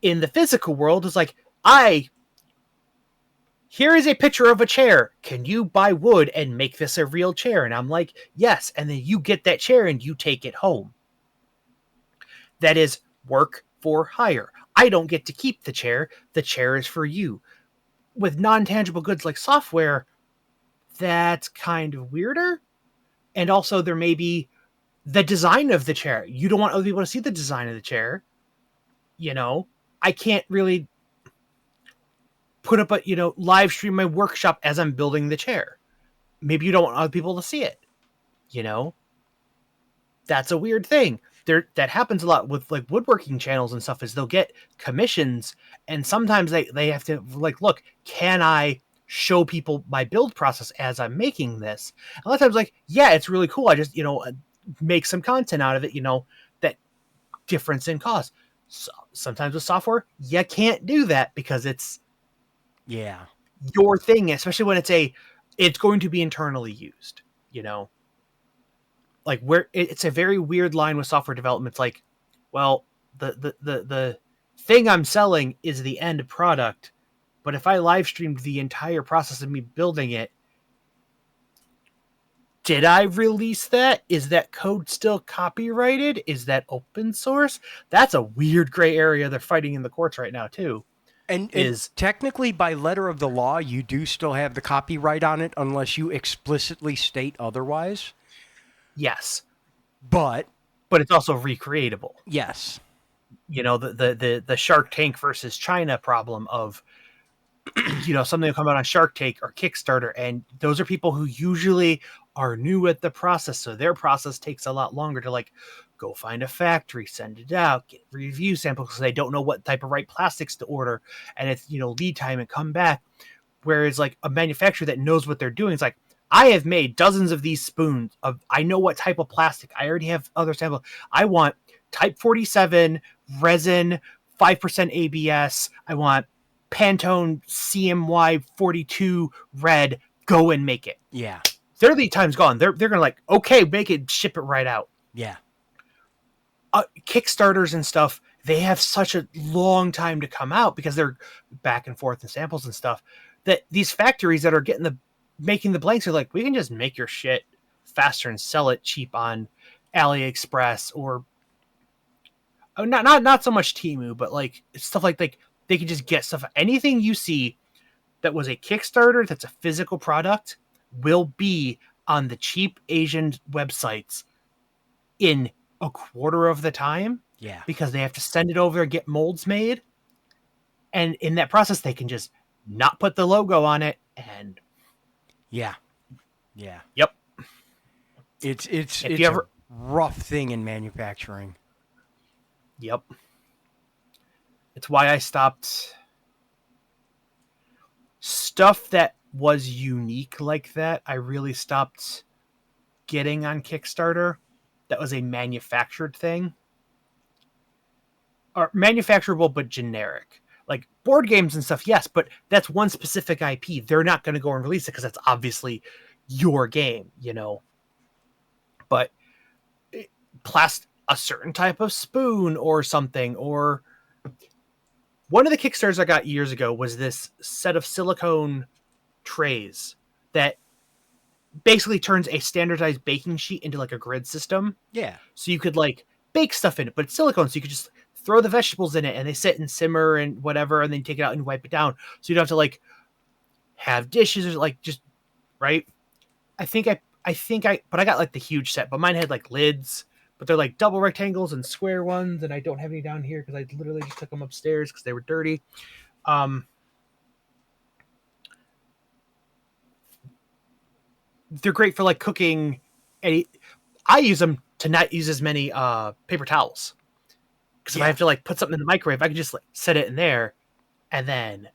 In the physical world, it's like, here is a picture of a chair. Can you buy wood and make this a real chair? And I'm like, yes. And then you get that chair and you take it home. That is work for hire. I don't get to keep the chair. The chair is for you. With non-tangible goods like software, that's kind of weirder. And also, there may be the design of the chair. You don't want other people to see the design of the chair. I can't really put up live stream my workshop as I'm building the chair. Maybe you don't want other people to see it. That's a weird thing. That happens a lot with like woodworking channels and stuff, is they'll get commissions and sometimes they have to like, look, can I show people my build process as I'm making this? A lot of times, like, yeah, it's really cool. I just, make some content out of it, that difference in cost. So, sometimes with software, you can't do that because it's your thing, especially when it's going to be internally used, like, where it's a very weird line with software development. It's like, well, the thing I'm selling is the end product, but if I live streamed the entire process of me building it, did I release that? Is that code still copyrighted? Is that open source? That's a weird gray area they're fighting in the courts right now too. And technically, by letter of the law, you do still have the copyright on it unless you explicitly state otherwise. Yes. But it's also recreatable. Yes. The Shark Tank versus China problem of, something will come out on Shark Tank or Kickstarter, and those are people who usually are new at the process, so their process takes a lot longer to like go find a factory, send it out, get review samples, because they don't know what type of right plastics to order, and it's lead time and come back. Whereas like a manufacturer that knows what they're doing, it's like, I have made dozens of these spoons. I know what type of plastic. I already have other samples. I want type 47 resin, 5% ABS. I want Pantone CMY 42 red. Go and make it. Yeah. Their lead time's gone. They're gonna like, okay, make it, ship it right out. Yeah. Kickstarters and stuff, they have such a long time to come out because they're back and forth in samples and stuff, that these factories that are making the blanks are like, we can just make your shit faster and sell it cheap on AliExpress or not so much Temu, but like stuff like they can just get stuff. Anything you see that was a Kickstarter that's a physical product will be on the cheap Asian websites in a quarter of the time. Yeah. Because they have to send it over, get molds made. And in that process, they can just not put the logo on it. And yeah. Yeah. Yep. It's a rough thing in manufacturing. Yep. It's why I stopped stuff that was unique like that. I really stopped getting on Kickstarter. That was a manufactured thing. Or manufacturable, but generic. Like board games and stuff, yes, but that's one specific IP. They're not going to go and release it because that's obviously your game, But a certain type of spoon or something, or one of the Kickstarters I got years ago was this set of silicone trays that basically turns a standardized baking sheet into like a grid system. Yeah. So you could like bake stuff in it, but it's silicone, so you could just throw the vegetables in it and they sit and simmer and whatever, and then take it out and wipe it down. So you don't have to like have dishes or like just right. I think I got like the huge set, but mine had like lids, but they're like double rectangles and square ones, and I don't have any down here because I literally just took them upstairs because they were dirty. they're great for like cooking. Any, I use them to not use as many paper towels because if I Yeah. have to like put something in the microwave, I can just like set it in there and then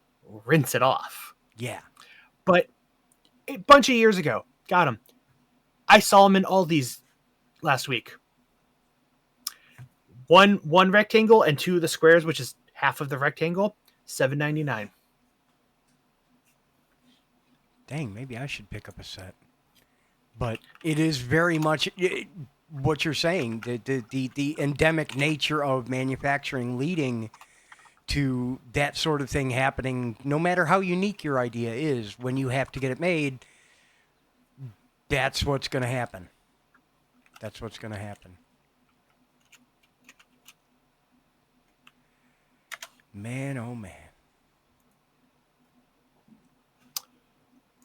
rinse it off. Yeah. But a bunch of years ago, got them. I saw them in Aldi's last week. One rectangle and two of the squares, which is half of the rectangle, $7.99. Dang, maybe I should pick up a set. But it is very much what you're saying, the endemic nature of manufacturing leading to that sort of thing happening, no matter how unique your idea is, when you have to get it made, that's what's going to happen. That's what's going to happen. Man, oh man.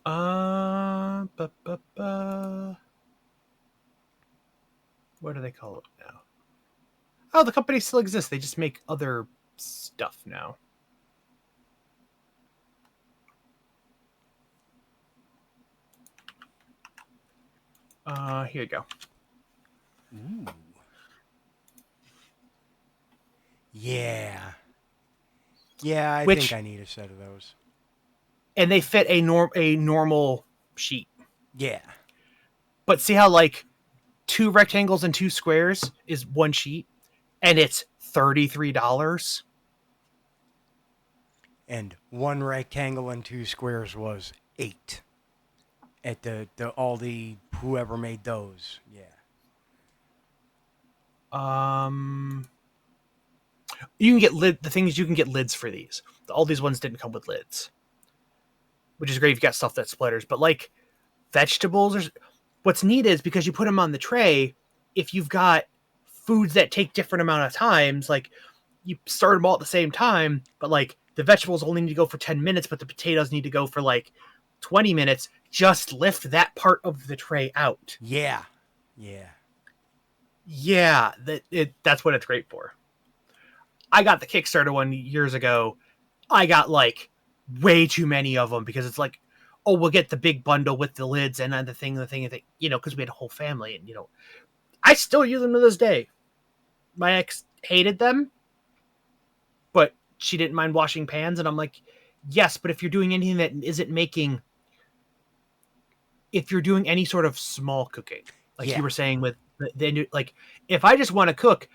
Ba, ba, ba. What do they call it now? Oh, the company still exists. They just make other stuff now. Here you go. Ooh. Yeah. Yeah, I think I need a set of those. And they fit a normal sheet. Yeah. But see how like two rectangles and two squares is one sheet, and it's $33. And one rectangle and two squares was $8 at the Aldi, whoever made those. Yeah. You can get lid. The thing is, you can get lids for these. All these ones didn't come with lids, which is great if you got stuff that splatters. But like vegetables, or what's neat is because you put them on the tray. If you've got foods that take different amount of times, like you start them all at the same time, but like the vegetables only need to go for 10 minutes, but the potatoes need to go for like 20 minutes. Just lift that part of the tray out. Yeah. Yeah. Yeah, that's what it's great for. I got the Kickstarter one years ago. I got like way too many of them because it's like, oh, we'll get the big bundle with the lids and the thing, you know, because we had a whole family, and you know, I still use them to this day. My ex hated them, but she didn't mind washing pans, and I'm like, yes, but if you're doing anything that isn't making, if you're doing any sort of small cooking, like you were saying with the like, if I just want to cook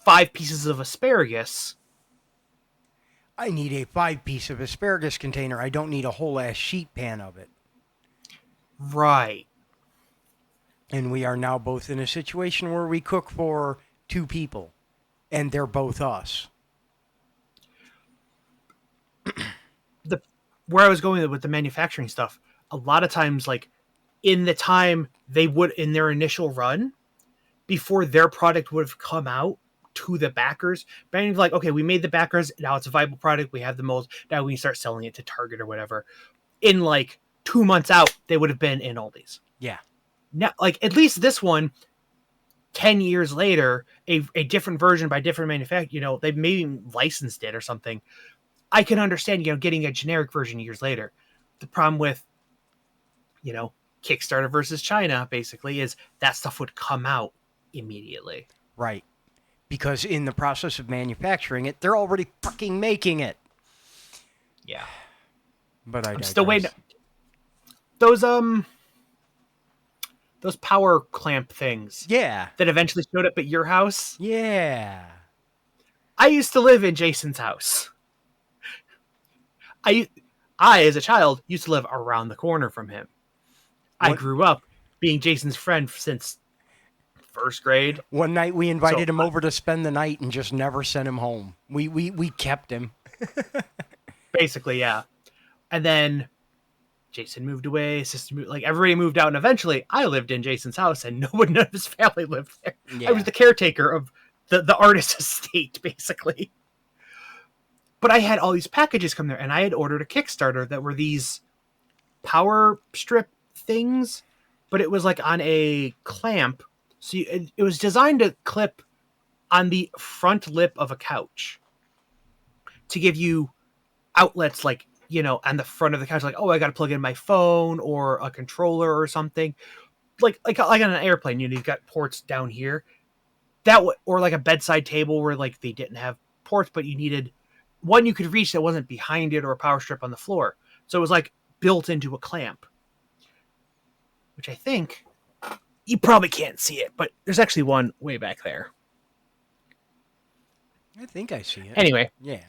5 pieces of asparagus, I need a 5-piece of asparagus container. I don't need a whole ass sheet pan of it. right? And we are now both in a situation where we cook for 2 people, and they're both us. Where I was going with the manufacturing stuff, a lot of times, like in the time they would in their initial run, before their product would have come out to the backers, being like, okay, we made the backers, now it's a viable product, we have the molds, now we can start selling it to Target or whatever. In like 2 months out, they would have been in Aldi's. Yeah. Now, like at least this one, 10 years later, a different version by different manufacturer, you know, they maybe licensed it or something. I can understand, you know, getting a generic version years later. The problem with, you know, Kickstarter versus China basically is that stuff would come out immediately. Right. Because in the process of manufacturing it, they're already fucking making it. Yeah. But I'm still waiting. Those power clamp things. Yeah. That eventually showed up at your house. Yeah. I used to live in Jason's house. I as a child used to live around the corner from him. I grew up being Jason's friend since first grade. One night we invited him over to spend the night and just never sent him home. We kept him. Basically, yeah. And then Jason moved away, sister moved, like everybody moved out, and eventually I lived in Jason's house and none of his family lived there. Yeah. I was the caretaker of the artist's estate, basically. But I had all these packages come there, and I had ordered a Kickstarter that were these power strip things, but it was like on a clamp. So it was designed to clip on the front lip of a couch to give you outlets like on the front of the couch, like, oh, I got to plug in my phone or a controller or something. Like on an airplane, you've got ports down here. Or like a bedside table where like they didn't have ports, but you needed one you could reach that wasn't behind it or a power strip on the floor. So it was like built into a clamp, which I think you probably can't see it, but there's actually one way back there. I think I see it. Anyway, Yeah.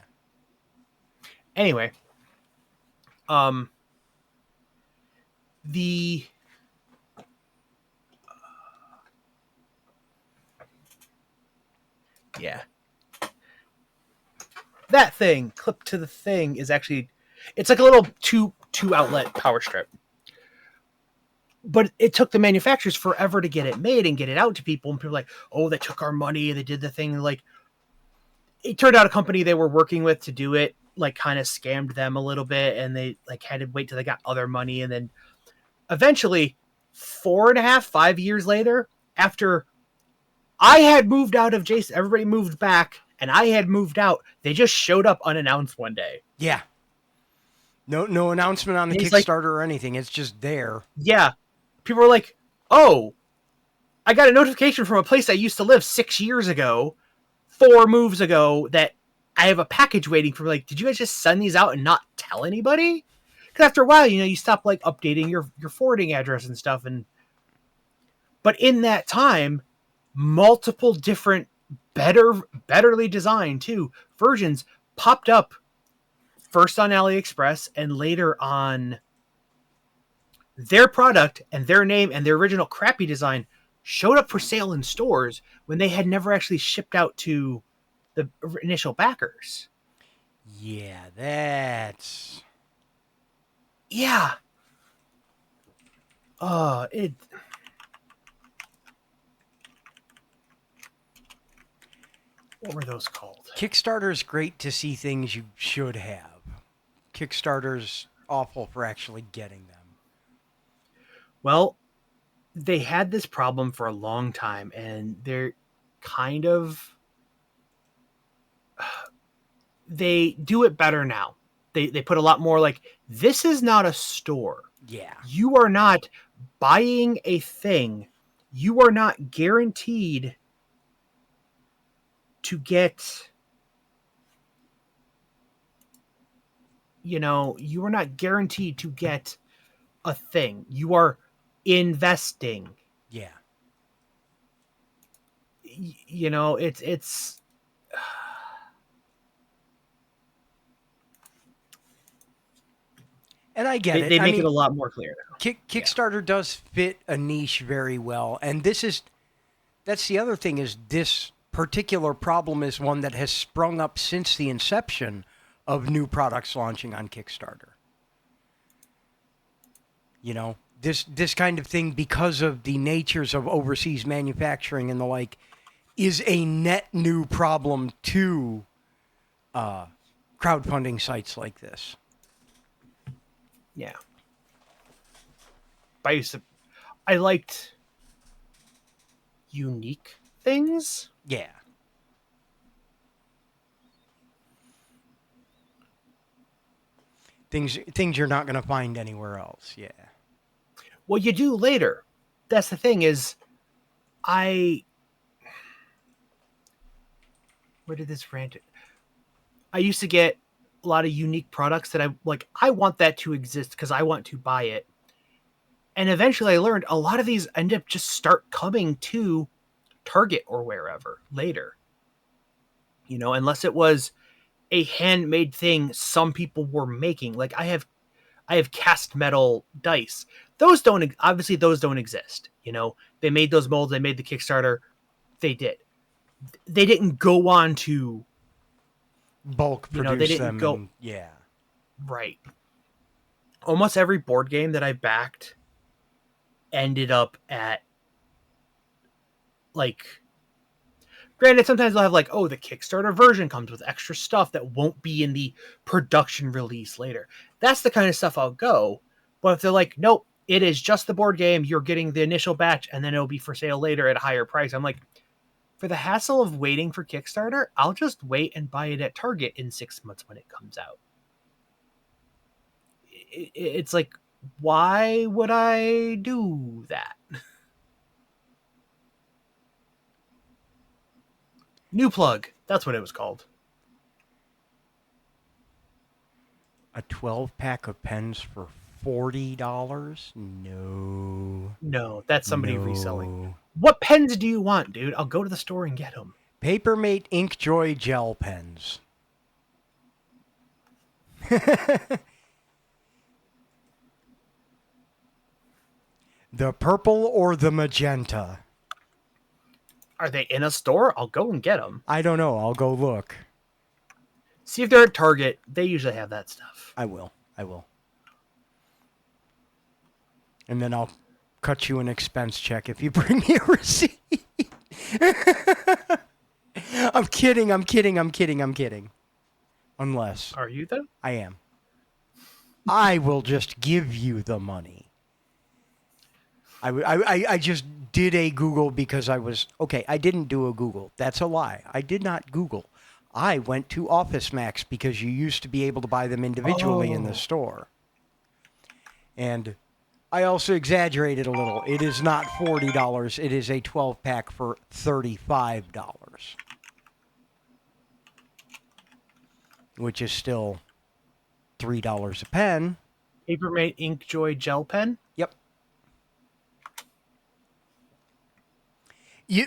The yeah, that thing clipped to the thing is actually, it's like a little two outlet power strip, but it took the manufacturers forever to get it made and get it out to people, and people were like, oh, they took our money, they did the thing. Like, it turned out a company they were working with to do it like kind of scammed them a little bit, and they like had to wait till they got other money, and then eventually 4.5, 5 years later, after I had moved out of Jason, everybody moved back, and I had moved out, they just showed up unannounced one day. Yeah. No announcement on the Kickstarter or anything. It's just there. Yeah. People were like, oh, I got a notification from a place I used to live 6 years ago, 4 moves ago, that I have a package waiting for. Like, did you guys just send these out and not tell anybody? Because after a while, you stop like updating your forwarding address and stuff. But in that time, multiple different betterly designed too versions popped up, first on AliExpress and later on their product, and their name and their original crappy design showed up for sale in stores when they had never actually shipped out to the initial backers. Yeah, that's... Yeah. What were those called? Kickstarter's great to see things you should have. Kickstarter's awful for actually getting them. Well, they had this problem for a long time, and they're kind of... They do it better now. They put a lot more like, this is not a store. Yeah. You are not buying a thing. You are not guaranteed to get, you are not guaranteed to get a thing. You are investing. Yeah. It's and I get it. They make it a lot more clear now. Kickstarter does fit a niche very well. And that's the other thing, is this particular problem is one that has sprung up since the inception of new products launching on Kickstarter. This kind of thing, because of the natures of overseas manufacturing and the like, is a net new problem to crowdfunding sites like this. Yeah. I liked unique things. Yeah. Things you're not going to find anywhere else. Yeah. Well, you do later. That's the thing is, where did this rant? I used to get a lot of unique products that I want that to exist because I want to buy it. And eventually I learned a lot of these end up just start coming to Target or wherever later. Unless it was a handmade thing some people were making. Like, I have cast metal dice. Those don't exist. They made those molds, they made the Kickstarter. They didn't go on to bulk produce they didn't them. Yeah. Right. Almost every board game that I backed ended up at, like, granted, sometimes they'll have like, oh, the Kickstarter version comes with extra stuff that won't be in the production release later. That's the kind of stuff I'll go. But if they're like, nope, it is just the board game, you're getting the initial batch, and then it'll be for sale later at a higher price, I'm like, for the hassle of waiting for Kickstarter, I'll just wait and buy it at Target in 6 months when it comes out. it's like, why would I do that? New Plug. That's what it was called. A 12-pack of pens for $40? No. No, that's somebody reselling. No. What pens do you want, dude? I'll go to the store and get them. Papermate Inkjoy gel pens. The purple or the magenta? Are they in a store? I'll go and get them. I don't know. I'll go look. See if they're at Target. They usually have that stuff. I will. I will. And then I'll cut you an expense check if you bring me a receipt. I'm kidding. I'm kidding. I'm kidding. I'm kidding. Unless Are you though? I am. I will just give you the money. I just did a Google because I was... Okay, I didn't do a Google. That's a lie. I did not Google. I went to Office Max because you used to be able to buy them individually in the store. And I also exaggerated a little. It is not $40. It is a 12-pack for $35. Which is still $3 a pen. Papermate Inkjoy gel pen. Yep.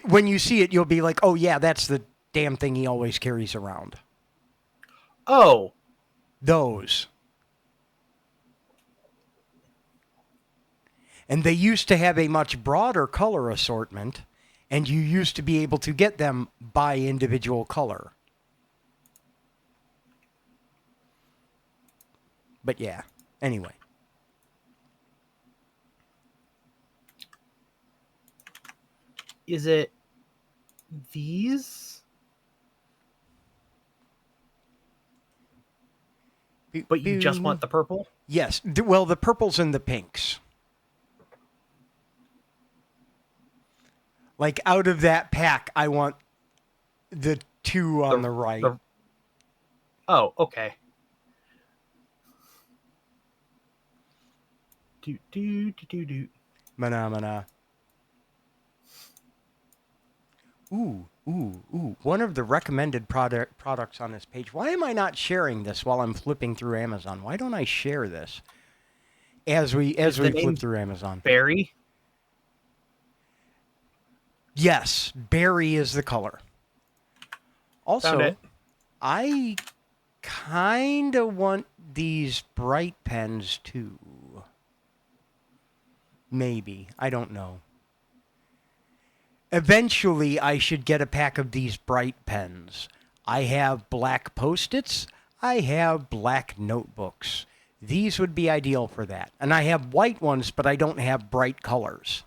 When you see it, you'll be like, oh, yeah, that's the damn thing he always carries around. Oh, Those. And they used to have a much broader color assortment, and you used to be able to get them by individual color. But yeah, anyway. is it these? But you just want the purple? Yes. Well, the purples and the pinks. Like, out of that pack, I want the two on the right. Oh, okay. Do. Mana. Ooh. One of the recommended products on this page. Why am I not sharing this while I'm flipping through Amazon? Why don't I share this as we flip through Amazon? Berry? Yes, berry is the color. Also, I kind of want these bright pens too. Maybe. I don't know. Eventually, I should get a pack of these bright pens. I have black Post-its. I have black notebooks. These would be ideal for that. And I have white ones, but I don't have bright colors.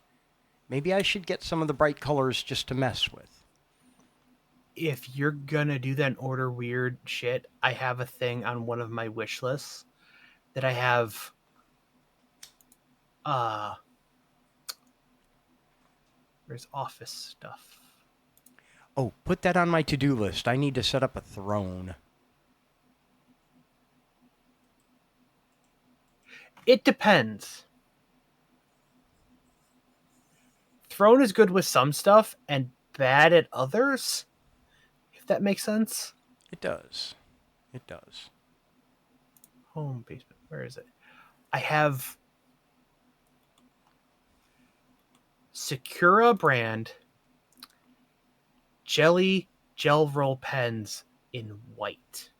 Maybe I should get some of the bright colors just to mess with. If you're gonna do that and order weird shit, I have a thing on one of my wish lists that I have where's office stuff? Oh, put that on my to-do list. I need to set up a throne. It depends. Throne is good with some stuff and bad at others, if that makes sense. It does. It does. Home basement. Where is it? I have Sakura brand jelly gel roll pens in white.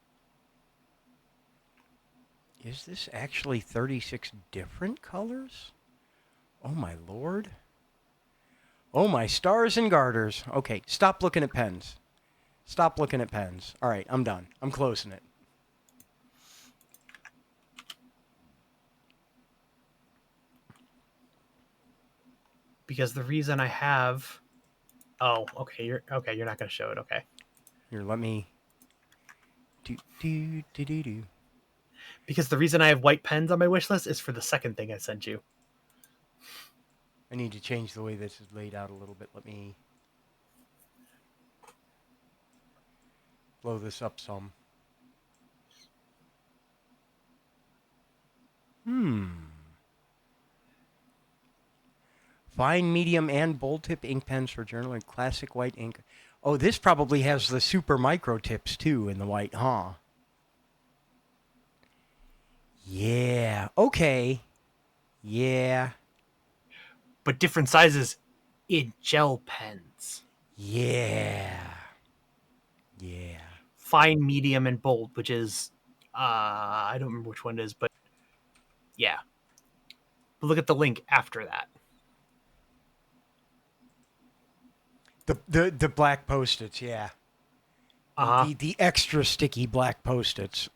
Is this actually 36 different colors? Oh my lord. Oh my stars and garters. Okay, stop looking at pens. Stop looking at pens. All right, I'm done. I'm closing it. Because the reason I have... Oh, okay, you're not going to show it, okay. Here, let me... Do. Because the reason I have white pens on my wish list is for the second thing I sent you. I need to change the way this is laid out a little bit. Let me blow this up some. Fine, medium, and bold tip ink pens for journaling. Classic white ink. Oh, this probably has the super micro tips too in the white, huh? Yeah. Okay. Yeah. But different sizes in gel pens. Yeah. Yeah. Fine, medium, and bold, which is I don't remember which one it is, but yeah. But look at the link after that. The black post-its, yeah. Uh-huh. The extra sticky black post-its.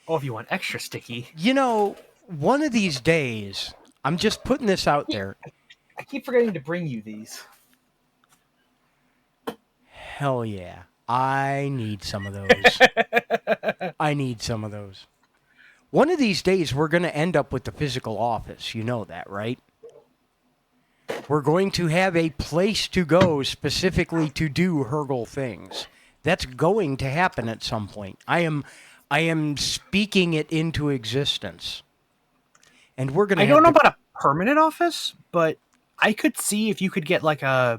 Oh, if you want extra sticky. You know, one of these days, I'm just putting this out there. I keep forgetting to bring you these. Hell yeah. I need some of those. I need some of those. One of these days, we're going to end up with the physical office. You know that, right? We're going to have a place to go specifically to do Hergel things. That's going to happen at some point. I am speaking it into existence. And we're going to I don't know about a permanent office, but I could see if you could get like a...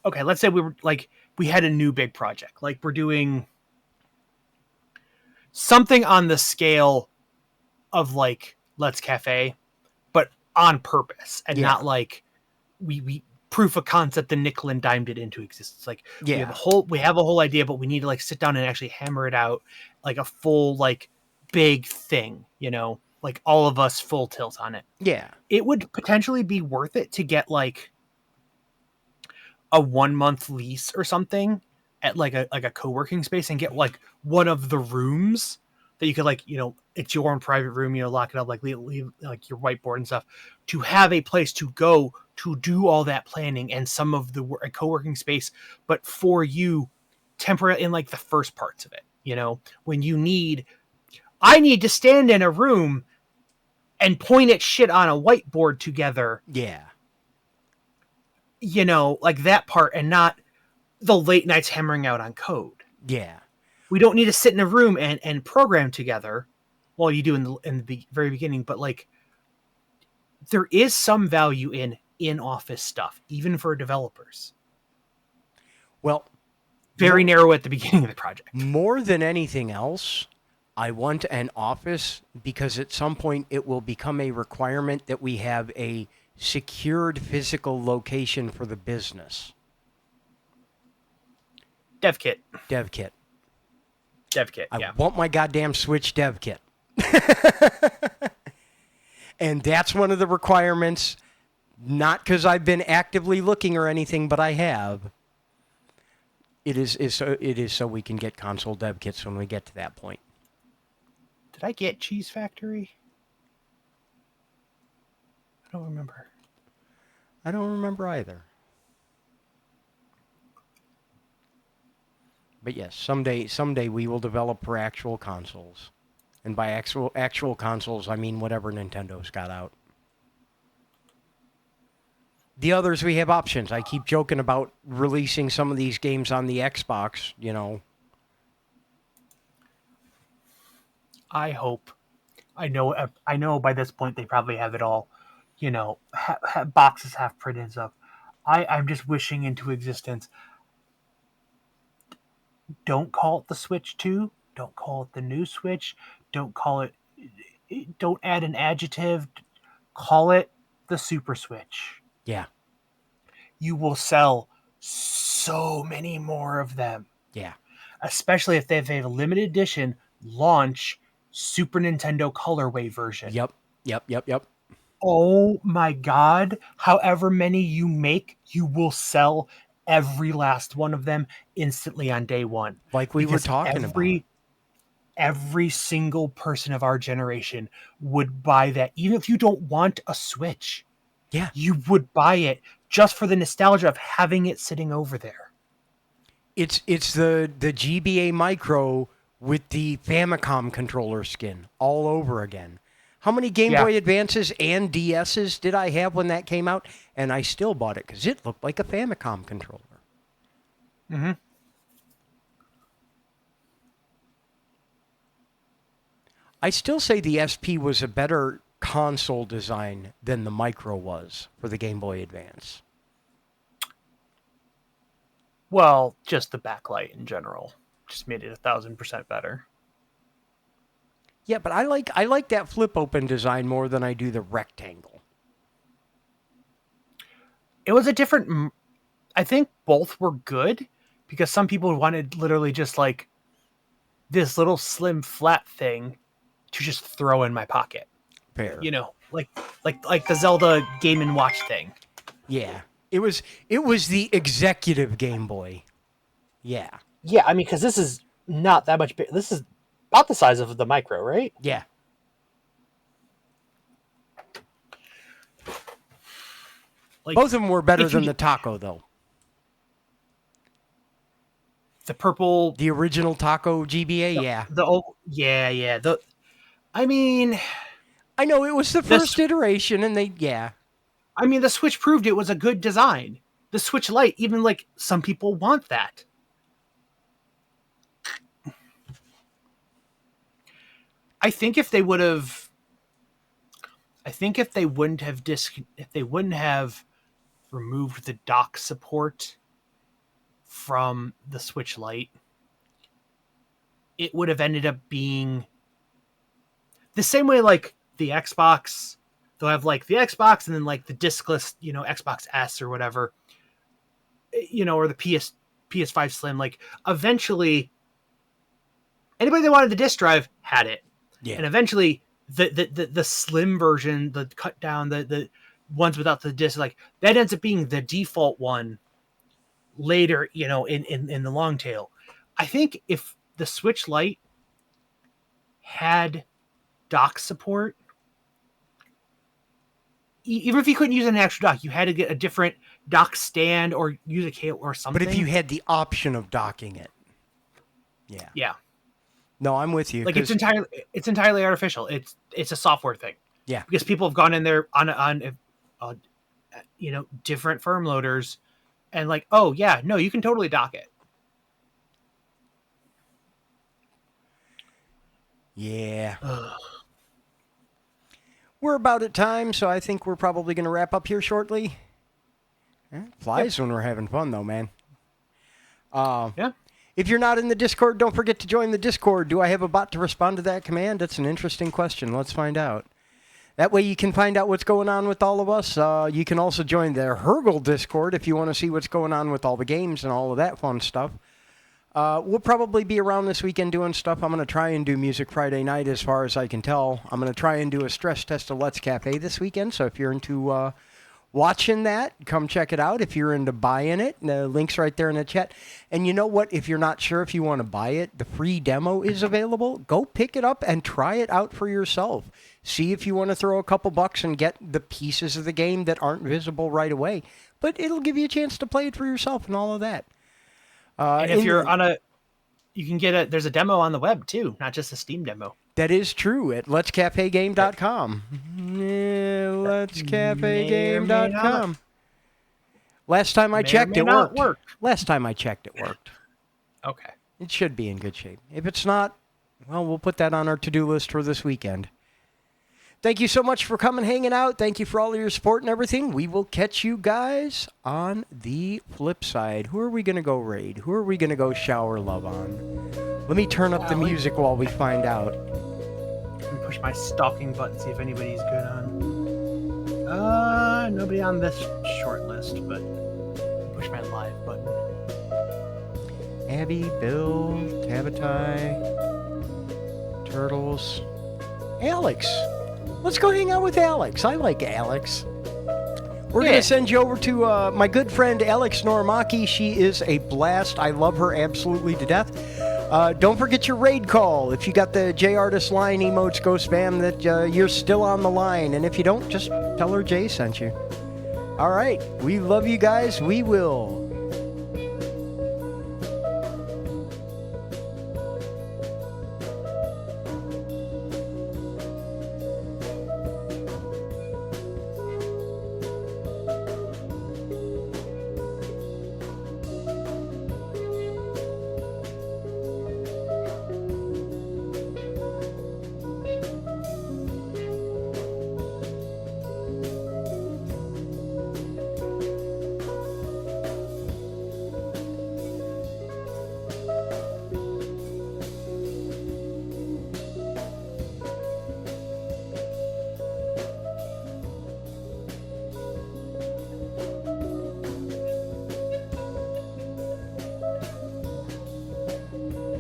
Okay, let's say we had a new big project. Like we're doing something on the scale of like Let's Cafe, but on purpose and Yeah. not like we proof of concept and nickel and dimed it into existence. Like Yeah. we have a whole idea, but we need to like sit down and actually hammer it out, like a full like big thing, you know, like all of us full tilt on it. Yeah. It would potentially be worth it to get like a 1 month lease or something at like a co-working space and get like one of the rooms that you could like, you know, it's your own private room, you know, lock it up, like leave like your whiteboard and stuff, to have a place to go to do all that planning and some of the co-working space, but for you temporary in like the first parts of it, you know, when I need to stand in a room and point at shit on a whiteboard together. Yeah. You know, like that part, and not the late nights hammering out on code. Yeah. We don't need to sit in a room and program together. Well, you do in the very beginning, but like there is some value in office stuff, even for developers. Well, Very narrow at the beginning of the project. more than anything else, I want an office because at some point it will become a requirement that we have a secured physical location for the business. Dev kit. I Yeah. want my goddamn Switch dev kit. And that's one of the requirements, not because I've been actively looking or anything, but I have. It is so we can get console dev kits when we get to that point. Did I get Cheese Factory? I don't remember. I don't remember either. But yes, someday we will develop for actual consoles. And by actual consoles, I mean whatever Nintendo's got out. The others, we have options. I keep joking about releasing some of these games on the Xbox, you know. I hope. I know by this point they probably have it all, you know, boxes half printed and stuff. I'm just wishing into existence. Don't call it the Switch 2. Don't call it the new Switch. Don't add an adjective. Call it the Super Switch. Yeah. You will sell so many more of them. Yeah. Especially if they have a limited edition launch Super Nintendo colorway version. Yep. Oh my God. However many you make, you will sell every last one of them instantly on day one. Like we were talking about. Every single person of our generation would buy that. Even if you don't want a Switch, Yeah. you would buy it just for the nostalgia of having it sitting over there. It's the GBA Micro with the Famicom controller skin all over again. How many Game Boy Advances and DSs did I have when that came out? And I still bought it because it looked like a Famicom controller. Mm-hmm. I still say the SP was a better console design than the Micro was for the Game Boy Advance. Well, just the backlight in general just made it 1,000% better. Yeah, but I like that flip open design more than I do the rectangle. It was a different. I think both were good because some people wanted literally just like this little slim flat thing to just throw in my pocket. Fair. You know, like the Zelda Game and Watch thing. Yeah. It was the executive Game Boy. Yeah. Yeah, I mean, because this is not that much big. This is about the size of the Micro, right? Yeah. Like, both of them were better if you- than the Taco, though. The purple, The original Taco GBA, yeah. the old, yeah. I mean, I know it was the first iteration, and the Switch proved it was a good design. The Switch Lite, even like some people want that. I think if they wouldn't have removed the dock support from the Switch Lite, it would have ended up being the same way like the Xbox. They'll have like the Xbox and then like the discless, Xbox S or whatever, or the PS5 Slim. Like eventually, anybody that wanted the disc drive had it. Yeah. And eventually the slim version, the cut down, the ones without the disc, like that ends up being the default one later, in the long tail. I think if the Switch Lite had dock support, even if you couldn't use an actual dock, you had to get a different dock stand or use a cable or something. But if you had the option of docking it. Yeah. Yeah. No, I'm with you. Like it's entirely artificial. It's a software thing. Yeah. Because people have gone in there on different firm loaders and like, oh yeah, no, you can totally dock it. Yeah. We're about at time, so I think we're probably going to wrap up here shortly. Flies when we're having fun, though, man. Yeah. If you're not in the Discord, don't forget to join the Discord. Do I have a bot to respond to that command? That's an interesting question. Let's find out. That way you can find out what's going on with all of us. You can also join the Hergel Discord if you want to see what's going on with all the games and all of that fun stuff. We'll probably be around this weekend doing stuff. I'm going to try and do Music Friday night as far as I can tell. I'm going to try and do a stress test of Let's Cafe this weekend. So if you're into watching that, come check it out. If you're into buying it, the link's right there in the chat. And you know what? If you're not sure if you want to buy it, the free demo is available. Go pick it up and try it out for yourself. See if you want to throw a couple bucks and get the pieces of the game that aren't visible right away. But it'll give you a chance to play it for yourself and all of that. And if you're you can get there's a demo on the web too, not just a Steam demo. That is true at letscafegame.com. Yeah, letscafegame.com. Last time I checked, it worked. Last time I checked, it worked. Okay. It should be in good shape. If it's not, well, we'll put that on our to-do list for this weekend. Thank you so much for coming, hanging out. Thank you for all of your support and everything. We will catch you guys on the flip side. Who are we going to go raid? Who are we going to go shower love on? Let me turn up the music while we find out. Let me push my stalking button, see if anybody's good on. Nobody on this short list, but push my live button. Abby, Bill, Tabatai, Turtles, Alex. Let's go hang out with Alex. I like Alex. We're going to send you over to my good friend Alex Norimaki. She is a blast. I love her absolutely to death. Don't forget your raid call. If you got the J Artist line emotes, go spam that you're still on the line. And if you don't, just tell her Jay sent you. All right. We love you guys. We will